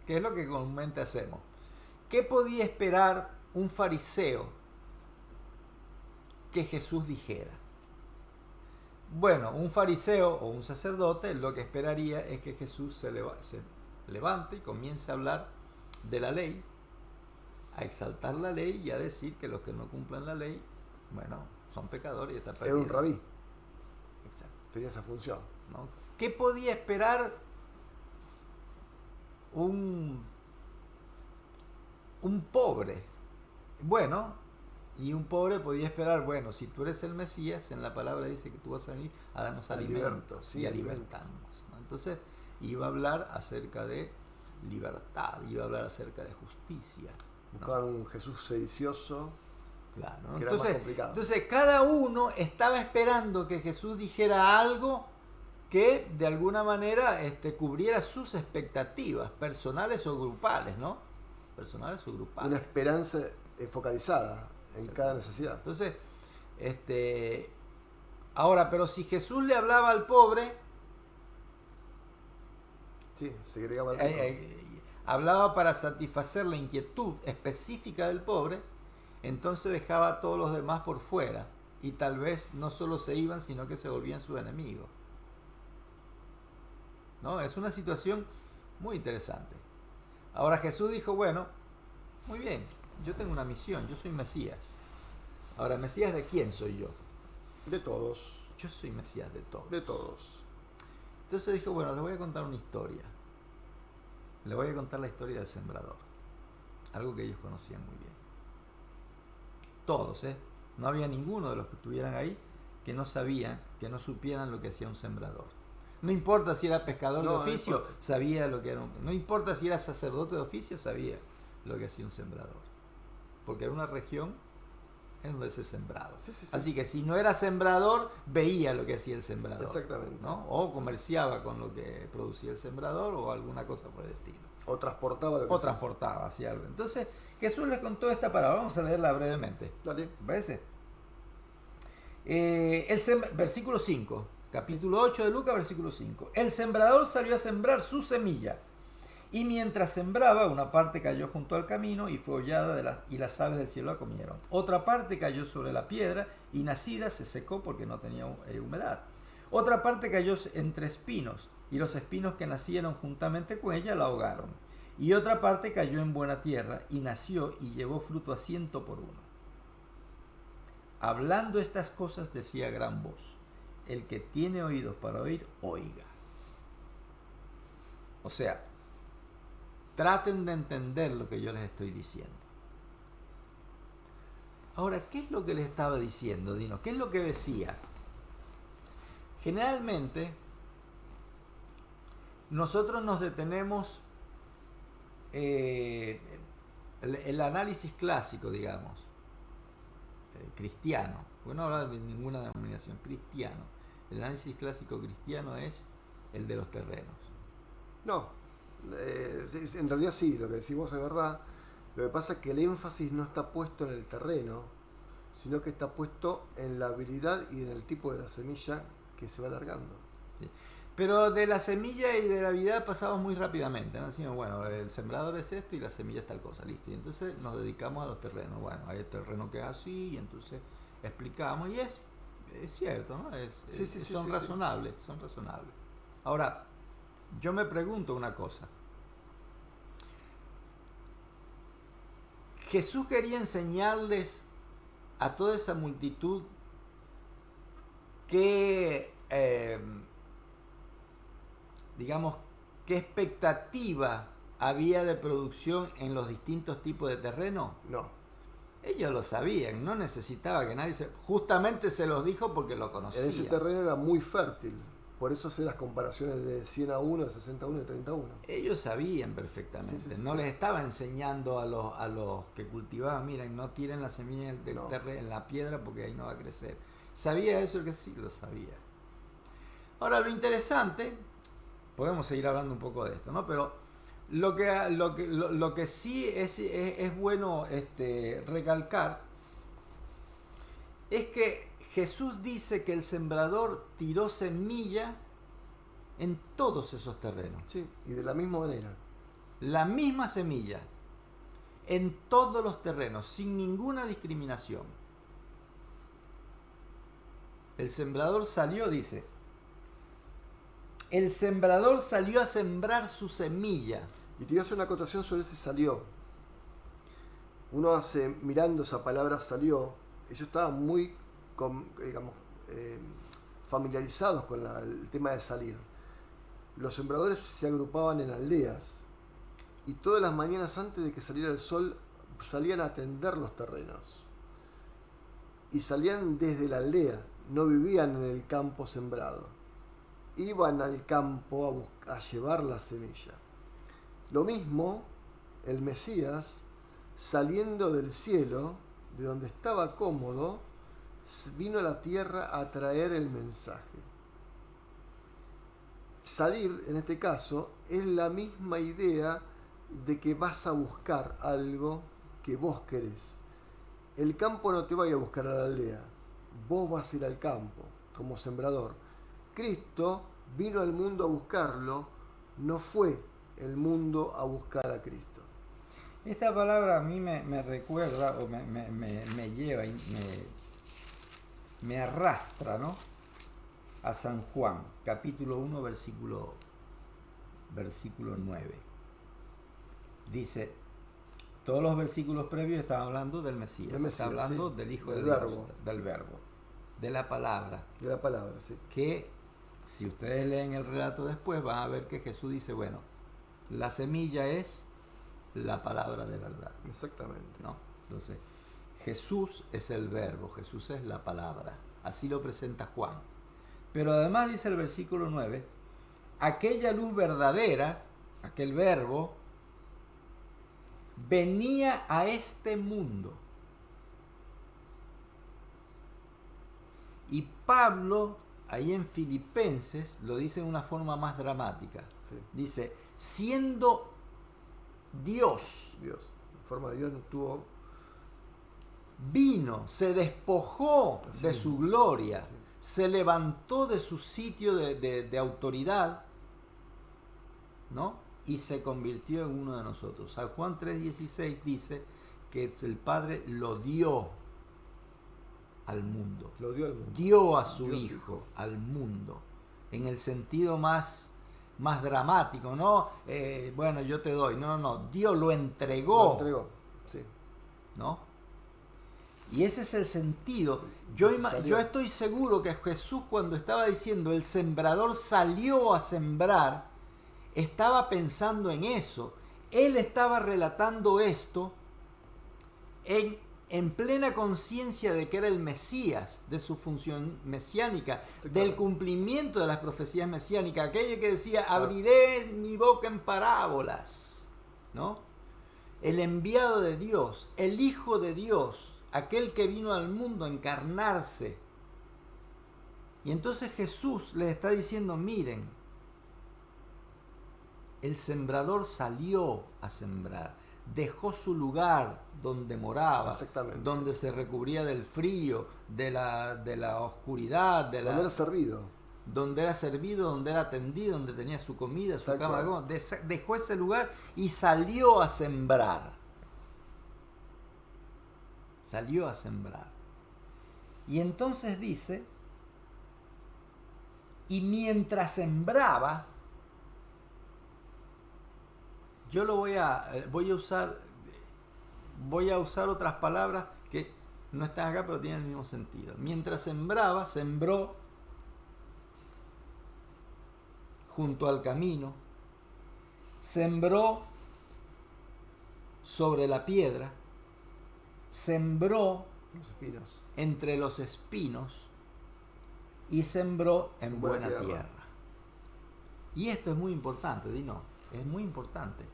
Que es lo que comúnmente hacemos. ¿Qué podía esperar un fariseo que Jesús dijera? Bueno, un fariseo o un sacerdote lo que esperaría es que Jesús se levante y comience a hablar de la ley, a exaltar la ley y a decir que los que no cumplan la ley, bueno, son pecadores y están perdidos. Era un rabí. Exacto. Tenía esa función, ¿no? ¿Qué podía esperar un pobre? Bueno, Y un pobre podía esperar, bueno, si tú eres el Mesías, en la palabra dice que tú vas a venir a darnos alimentos y a libertarnos, ¿no? Entonces iba a hablar acerca de libertad, iba a hablar acerca de justicia, ¿no? Buscaban un Jesús sedicioso. Claro, ¿no? Que era más complicado. Entonces cada uno estaba esperando que Jesús dijera algo que de alguna manera cubriera sus expectativas personales o grupales, ¿no? Personales o grupales. Una esperanza focalizada en cada necesidad. Entonces, ahora, pero si Jesús le hablaba al pobre, sí, se agregaba hablaba para satisfacer la inquietud específica del pobre, entonces dejaba a todos los demás por fuera y tal vez no solo se iban, sino que se volvían sus enemigos. ¿No? Es una situación muy interesante. Ahora Jesús dijo, bueno, muy bien, yo tengo una misión, yo soy Mesías. Ahora, ¿Mesías de quién soy yo? De todos. Yo soy Mesías de todos. De todos. Entonces dijo, bueno, les voy a contar una historia. Les voy a contar la historia del sembrador. Algo que ellos conocían muy bien. Todos, ¿eh? No había ninguno de los que estuvieran ahí que no sabían, que no supieran lo que hacía un sembrador. No importa si era pescador de oficio, sabía lo que era no importa si era sacerdote de oficio, sabía lo que hacía un sembrador. Porque era una región en donde se sembraba. Sí. Así que si no era sembrador, veía lo que hacía el sembrador. Exactamente. ¿No? O comerciaba con lo que producía el sembrador o alguna cosa por el estilo. O transportaba lo que O transportaba, hacía algo. Entonces, Jesús les contó esta parábola. Vamos a leerla brevemente. Dale. ¿Te parece? Versículo 5. Capítulo 8 de Lucas, versículo 5. El sembrador salió a sembrar su semilla. Y mientras sembraba, una parte cayó junto al camino y fue hollada y las aves del cielo la comieron. Otra parte cayó sobre la piedra y nacida se secó porque no tenía humedad. Otra parte cayó entre espinos y los espinos que nacieron juntamente con ella la ahogaron. Y otra parte cayó en buena tierra y nació y llevó fruto a 100 por uno. Hablando estas cosas decía a gran voz: el que tiene oídos para oír, oiga. O sea, traten de entender lo que yo les estoy diciendo. Ahora, ¿qué es lo que les estaba diciendo, Dino? ¿Qué es lo que decía? Generalmente, nosotros nos detenemos el análisis clásico, digamos, cristiano, porque no habla de ninguna denominación, cristiano. El análisis clásico cristiano es el de los terrenos. No, en realidad sí, lo que decís vos es verdad. Lo que pasa es que el énfasis no está puesto en el terreno, sino que está puesto en la habilidad y en el tipo de la semilla que se va alargando. Sí. Pero de la semilla y de la habilidad pasamos muy rápidamente, ¿no? Decimos, bueno, el sembrador es esto y la semilla es tal cosa, listo. Y entonces nos dedicamos a los terrenos. Bueno, hay terreno que es así y entonces explicamos. Y es cierto, ¿no? Son razonables. Ahora, yo me pregunto una cosa. Jesús quería enseñarles a toda esa multitud que, digamos, qué expectativa había de producción en los distintos tipos de terreno. No. Ellos lo sabían, no necesitaba que nadie justamente se los dijo porque lo conocían. En ese terreno era muy fértil. Por eso hace las comparaciones de 100 a 1, de 60 a 1 y 30 a 1. Ellos sabían perfectamente. No les estaba enseñando a los que cultivaban, miren, no tiren la semilla del terreno en la piedra porque ahí no va a crecer. ¿Sabía eso? El que sí lo sabía. Ahora, lo interesante, podemos seguir hablando un poco de esto, ¿no? Pero lo que sí es bueno recalcar es que Jesús dice que el sembrador tiró semilla en todos esos terrenos. Sí, y de la misma manera. La misma semilla en todos los terrenos, sin ninguna discriminación. El sembrador salió, dice. El sembrador salió a sembrar su semilla. Y te voy a hacer una acotación sobre ese salió. Uno hace, mirando esa palabra salió, ellos estaban muy familiarizados con el tema de salir. Los sembradores se agrupaban en aldeas y todas las mañanas antes de que saliera el sol salían a atender los terrenos. y salían desde la aldea, no vivían en el campo sembrado. Iban al campo a llevar la semilla. Lo mismo el Mesías, saliendo del cielo, de donde estaba cómodo, vino a la tierra a traer el mensaje. Salir, en este caso, es la misma idea de que vas a buscar algo que vos querés. El campo no te va a ir a buscar a la aldea, vos vas a ir al campo como sembrador. Cristo vino al mundo a buscarlo, no fue el mundo a buscar a Cristo. Esta palabra a mí me recuerda o me lleva, me arrastra, ¿no?, a San Juan, capítulo 1, versículo 9. Dice, todos los versículos previos están hablando del Mesías, está hablando, sí, del Hijo de Dios, del Verbo, de la palabra. De la palabra, sí. Que si ustedes leen el relato después van a ver que Jesús dice, bueno, la semilla es la palabra de verdad. Exactamente. ¿No? Entonces, Jesús es el Verbo, Jesús es la palabra. Así lo presenta Juan. Pero además dice el versículo 9, aquella luz verdadera, aquel Verbo, venía a este mundo. Y Pablo, ahí en Filipenses, lo dice de una forma más dramática. Sí. Dice, siendo Dios, en forma de Dios tuvo, vino, se despojó así de mismo, su gloria, sí, se levantó de su sitio de autoridad, ¿no?, y se convirtió en uno de nosotros. San Juan 3:16 dice que el Padre lo dio al mundo. Lo dio al mundo. Dio a su Hijo al mundo, en el sentido más dramático, ¿no? Bueno, yo te doy. No, Dios lo entregó. Lo entregó, sí. ¿No? Y ese es el sentido. Yo estoy seguro que Jesús, cuando estaba diciendo el sembrador salió a sembrar, estaba pensando en eso. Él estaba relatando esto en plena conciencia de que era el Mesías, de su función mesiánica, del cumplimiento de las profecías mesiánicas, aquello que decía, abriré mi boca en parábolas, ¿no? El enviado de Dios, el Hijo de Dios, aquel que vino al mundo a encarnarse. Y entonces Jesús les está diciendo, miren, el sembrador salió a sembrar, dejó su lugar donde moraba, donde se recubría del frío, de la oscuridad, donde era servido, donde era atendido, donde tenía su comida, su cama, dejó ese lugar y salió a sembrar. Salió a sembrar. Y entonces dice, y mientras sembraba, yo voy a usar otras palabras que no están acá, pero tienen el mismo sentido. Mientras sembraba, sembró junto al camino, sembró sobre la piedra, sembró entre los espinos y sembró en buena tierra. Y esto es muy importante, Dino, es muy importante.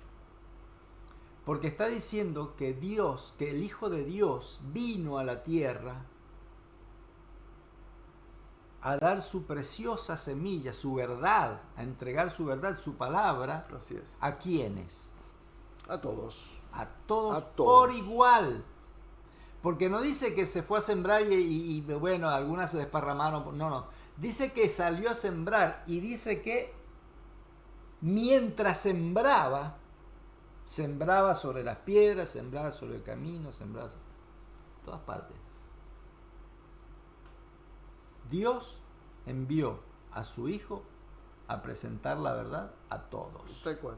Porque está diciendo que Dios, que el Hijo de Dios vino a la tierra a dar su preciosa semilla, su verdad, a entregar su verdad, su palabra. Así es. ¿A quiénes? A todos. A todos por igual. Porque no dice que se fue a sembrar y bueno, algunas se desparramaron. No. Dice que salió a sembrar y dice que mientras sembraba sobre las piedras, sembraba sobre el camino, sembraba sobre todas partes. Dios envió a su Hijo a presentar la verdad a todos. Tal cual.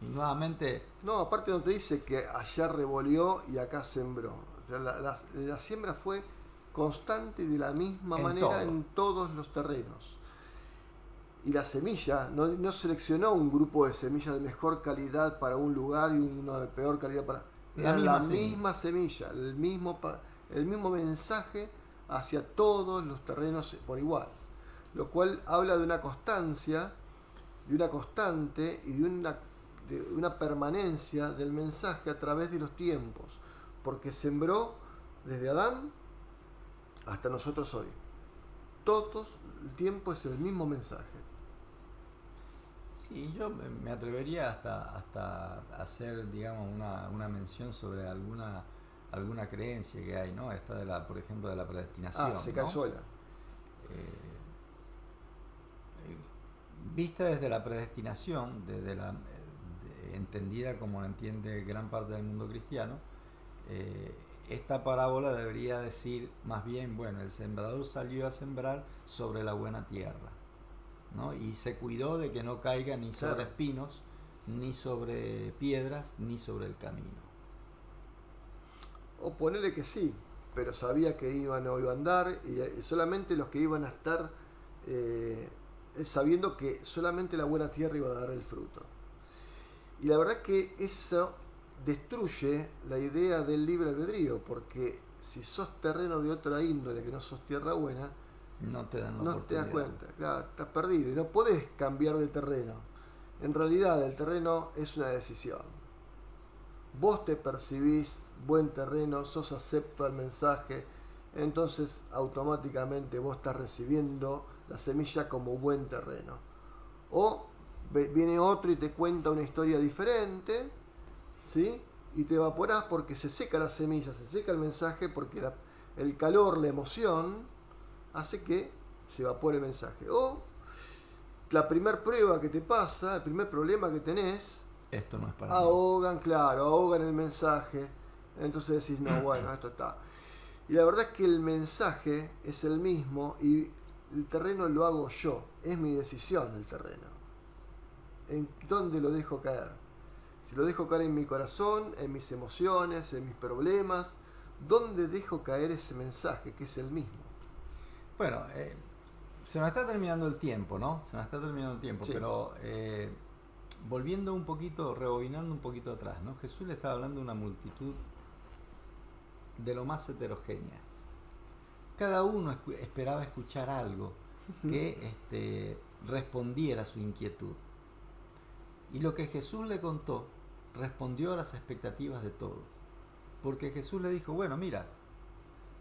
Y nuevamente... No, aparte no te dice que allá revolvió y acá sembró. O sea, la siembra fue constante de la misma manera en todos los terrenos. Y la semilla, no seleccionó un grupo de semillas de mejor calidad para un lugar y uno de peor calidad para... Era la misma semilla, el mismo mensaje hacia todos los terrenos por igual, lo cual habla de una constancia, de una constante y de una permanencia del mensaje a través de los tiempos, porque sembró desde Adán hasta nosotros hoy. Todo el tiempo es el mismo mensaje. Sí, yo me atrevería hasta hacer, digamos, una mención sobre alguna creencia que hay, ¿no? Esta por ejemplo, de la predestinación. Se cae ¿no? sola. Vista desde la predestinación, entendida como la entiende gran parte del mundo cristiano, esta parábola debería decir más bien, bueno, el sembrador salió a sembrar sobre la buena tierra, ¿no? Y se cuidó de que no caiga ni sobre espinos, ni sobre piedras, ni sobre el camino. O ponele que sí, pero sabía que no iba a andar, y solamente los que iban a estar sabiendo que solamente la buena tierra iba a dar el fruto. Y la verdad que eso destruye la idea del libre albedrío, porque si sos terreno de otra índole, que no sos tierra buena, no te das cuenta, claro, estás perdido y no podés cambiar de terreno. En realidad el terreno es una decisión. Vos te percibís buen terreno, sos acepto al mensaje, entonces automáticamente vos estás recibiendo la semilla como buen terreno. O viene otro y te cuenta una historia diferente, ¿sí? Y te evaporás porque se seca la semilla, se seca el mensaje, porque el calor, la emoción hace que se evapore el mensaje. O la primer prueba que te pasa, el primer problema que tenés, esto no es para ahogan el mensaje. Entonces decís, no, bueno, esto está. Y la verdad es que el mensaje es el mismo y el terreno lo hago yo, es mi decisión el terreno. ¿En dónde lo dejo caer? Si lo dejo caer en mi corazón, en mis emociones, en mis problemas, ¿dónde dejo caer ese mensaje que es el mismo? Bueno, se nos está terminando el tiempo, ¿no? Se nos está terminando el tiempo, sí. Pero volviendo un poquito, rebobinando un poquito atrás, ¿no? Jesús le estaba hablando a una multitud de lo más heterogénea. Cada uno esperaba escuchar algo que respondiera a su inquietud. Y lo que Jesús le contó respondió a las expectativas de todos. Porque Jesús le dijo, bueno, mira,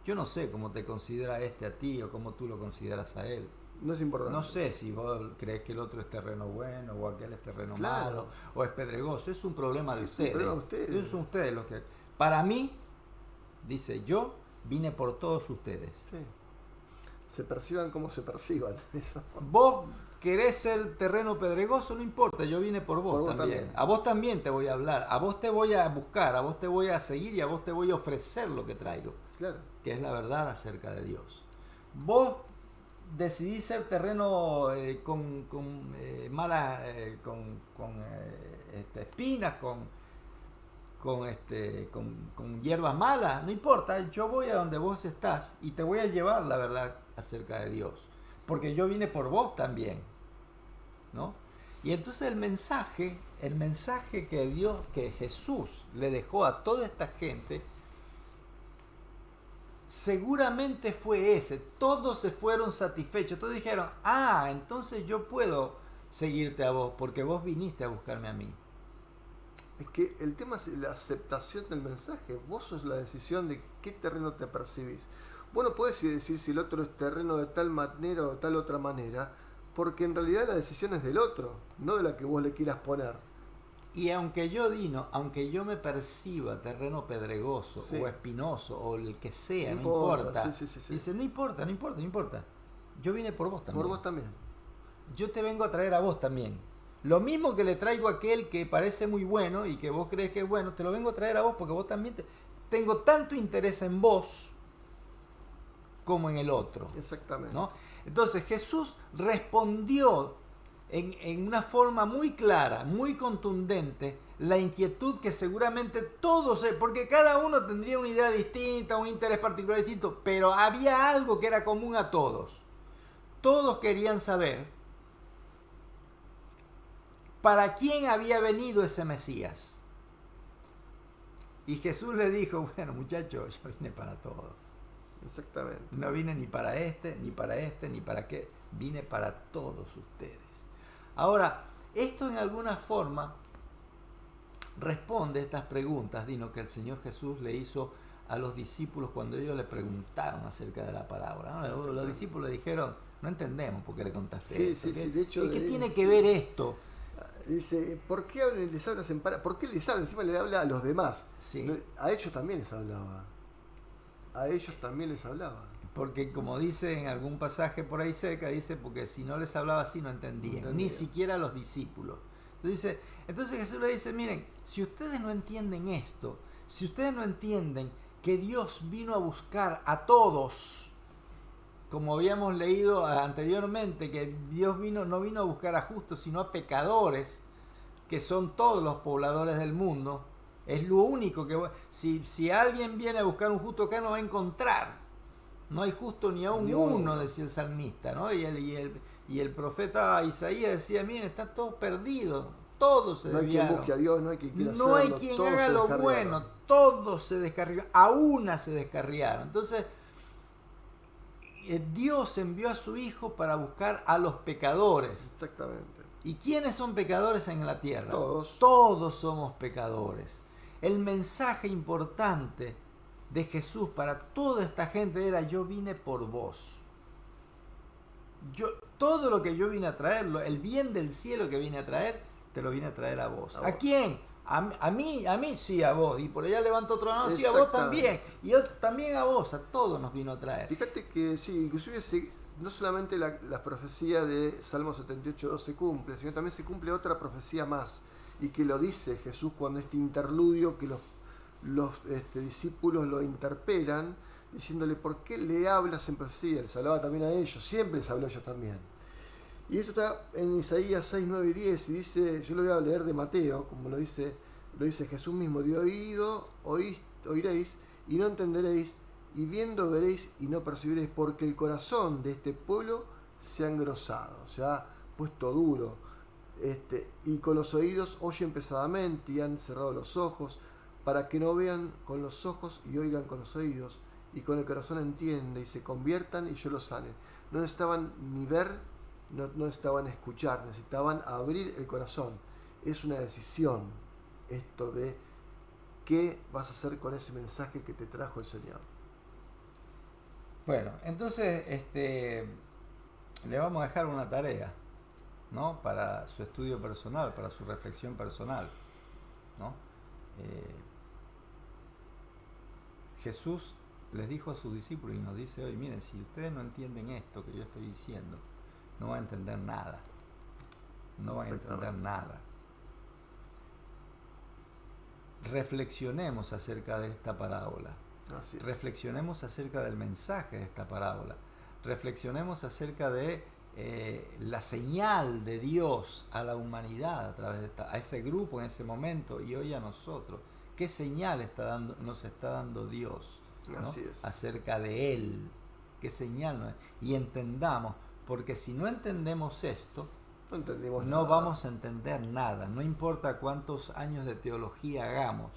yo no sé cómo te considera a ti o cómo tú lo consideras a él. No es importante. No sé si vos crees que el otro es terreno bueno o aquel es terreno malo o es pedregoso. Es un problema de ustedes. Esos son ustedes los que... Para mí, dice, yo vine por todos ustedes. Sí. Se perciban como se perciban. Eso. Vos querés ser terreno pedregoso, no importa, yo vine por vos también. A vos también te voy a hablar, a vos te voy a buscar, a vos te voy a seguir y a vos te voy a ofrecer lo que traigo. Claro. Que es la verdad acerca de Dios. Vos decidís ser terreno con malas, con espinas, con hierbas malas, no importa, yo voy a donde vos estás y te voy a llevar la verdad acerca de Dios, porque yo vine por vos también, ¿no? Y entonces el mensaje que Jesús le dejó a toda esta gente seguramente fue ese. Todos se fueron satisfechos, todos dijeron, entonces yo puedo seguirte a vos porque vos viniste a buscarme a mí. Es que el tema es la aceptación del mensaje. Vos sos la decisión de qué terreno te percibís. Vos no podés decir si el otro es terreno de tal manera o de tal otra manera, porque en realidad la decisión es del otro, no de la que vos le quieras poner. Y aunque yo me perciba terreno pedregoso o espinoso o el que sea, no importa. Sí. Dice, no importa. Yo vine por vos también. Por vos también. Yo te vengo a traer a vos también. Lo mismo que le traigo a aquel que parece muy bueno y que vos crees que es bueno, te lo vengo a traer a vos porque vos también tengo tanto interés en vos como en el otro. Exactamente. ¿No? Entonces Jesús respondió en una forma muy clara, muy contundente, la inquietud que seguramente todos, porque cada uno tendría una idea distinta, un interés particular distinto, pero había algo que era común a todos. Todos querían saber ¿para quién había venido ese Mesías? Y Jesús le dijo, bueno muchachos, yo vine para todos. Exactamente. No vine ni para este, ni para este, ni para qué. Vine para todos ustedes. Ahora, esto en alguna forma responde a estas preguntas, Dino, que el Señor Jesús le hizo a los discípulos cuando ellos le preguntaron acerca de la parábola, ¿no? Los discípulos le dijeron, no entendemos por qué le contaste Sí, esto. sí, sí. De hecho, ¿Qué tiene que ver esto? Dice, ¿por qué les hablas en parábola? ¿Por qué les habla? Encima le habla a los demás. Sí. A ellos también les hablaba. A ellos también les hablaba. Porque como dice en algún pasaje por ahí cerca, dice, porque si no les hablaba así no entendían, ni siquiera los discípulos. Entonces Jesús le dice, miren, si ustedes no entienden esto, si ustedes no entienden que Dios vino a buscar a todos, como habíamos leído anteriormente, que Dios no vino a buscar a justos, sino a pecadores, que son todos los pobladores del mundo, es lo único que... Si alguien viene a buscar un justo acá, no va a encontrar. No hay justo ni aún uno, decía el salmista, ¿no? Y el profeta Isaías decía, miren, están todos perdidos, todos se desviaron. No hay quien busque a Dios, no hay quien quiera no hacerlo, hay quien haga lo bueno, todos se descarriaron, a una se descarriaron. Entonces, Dios envió a su Hijo para buscar a los pecadores. Exactamente. ¿Y quiénes son pecadores en la tierra? Todos. Todos somos pecadores. El mensaje importante de Jesús para toda esta gente era: yo vine por vos. Todo lo que yo vine a traer, el bien del cielo que vine a traer, te lo vine a traer a vos. ¿A quién? A mí sí, a vos. Y por allá levanta otro mano, sí, a vos también. Y otro también a vos, a todos nos vino a traer. Fíjate que sí, inclusive no solamente la profecía de Salmo 78.2 se cumple, sino también se cumple otra profecía más. Y que lo dice Jesús cuando este interludio que los discípulos lo interpelan, diciéndole, ¿por qué le hablas en profecía? Les hablaba también a ellos, siempre les habló a ellos también. Y esto está en Isaías 6, 9 y 10, y dice, yo lo voy a leer de Mateo, como lo dice Jesús mismo: de oído oiréis y no entenderéis, y viendo veréis y no percibiréis, porque el corazón de este pueblo se ha engrosado, se ha puesto duro, y con los oídos oyen pesadamente y han cerrado los ojos, para que no vean con los ojos y oigan con los oídos, y con el corazón entienda y se conviertan y yo los sane. No necesitaban ni ver, no necesitaban escuchar, necesitaban abrir el corazón. Es una decisión esto de qué vas a hacer con ese mensaje que te trajo el Señor. Bueno, entonces le vamos a dejar una tarea, ¿no? Para su estudio personal, para su reflexión personal, ¿no? Jesús les dijo a sus discípulos y nos dice hoy: miren, si ustedes no entienden esto que yo estoy diciendo, no van a entender nada. No van a entender nada. Reflexionemos acerca de esta parábola. Reflexionemos acerca del mensaje de esta parábola. Reflexionemos acerca de la señal de Dios a la humanidad a través de a ese grupo en ese momento y hoy a nosotros. ¿Qué señal nos está dando Dios, ¿no? Acerca de Él? ¿Qué señal? Y entendamos, porque si no entendemos esto, no vamos a entender nada. No importa cuántos años de teología hagamos,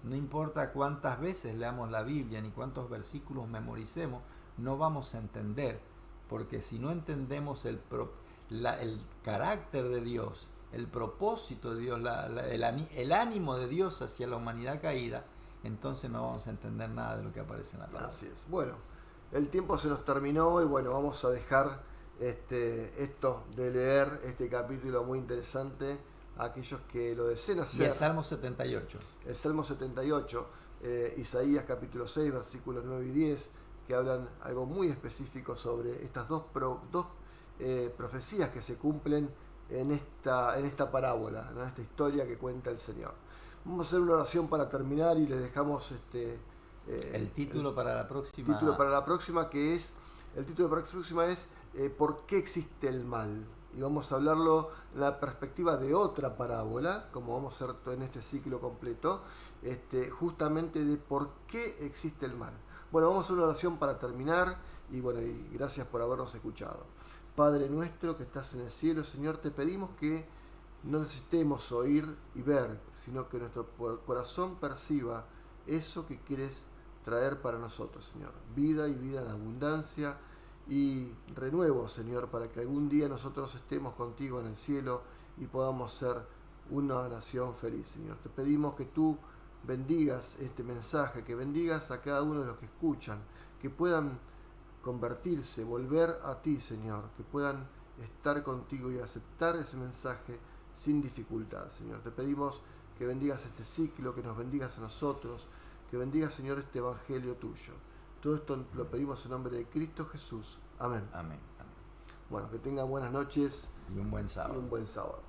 no importa cuántas veces leamos la Biblia, ni cuántos versículos memoricemos, no vamos a entender, porque si no entendemos el carácter de Dios, el propósito de Dios, el ánimo de Dios hacia la humanidad caída, entonces no vamos a entender nada de lo que aparece en la palabra. Así es. Bueno, el tiempo se nos terminó y bueno, vamos a dejar esto de leer este capítulo muy interesante a aquellos que lo deseen hacer. Y el Salmo 78. El Salmo 78, Isaías capítulo 6, versículos 9 y 10, que hablan algo muy específico sobre estas dos profecías que se cumplen en esta parábola, en esta historia que cuenta el Señor. Vamos a hacer una oración para terminar y les dejamos el título para la próxima. El título para la próxima es ¿por qué existe el mal? Y vamos a hablarlo en la perspectiva de otra parábola, como vamos a hacer en este ciclo completo, justamente de por qué existe el mal. Bueno, vamos a hacer una oración para terminar y bueno, y gracias por habernos escuchado. Padre nuestro que estás en el cielo, Señor, te pedimos que no necesitemos oír y ver, sino que nuestro corazón perciba eso que quieres traer para nosotros, Señor. Vida y vida en abundancia y renuevo, Señor, para que algún día nosotros estemos contigo en el cielo y podamos ser una nación feliz, Señor. Te pedimos que tú bendigas este mensaje, que bendigas a cada uno de los que escuchan, que puedan convertirse, volver a ti, Señor, que puedan estar contigo y aceptar ese mensaje sin dificultad, Señor. Te pedimos que bendigas este ciclo, que nos bendigas a nosotros, que bendigas, Señor, este evangelio tuyo. Todo esto lo pedimos en nombre de Cristo Jesús. Amén. Amén. Amén. Bueno, que tengan buenas noches Y un buen sábado. y un buen sábado.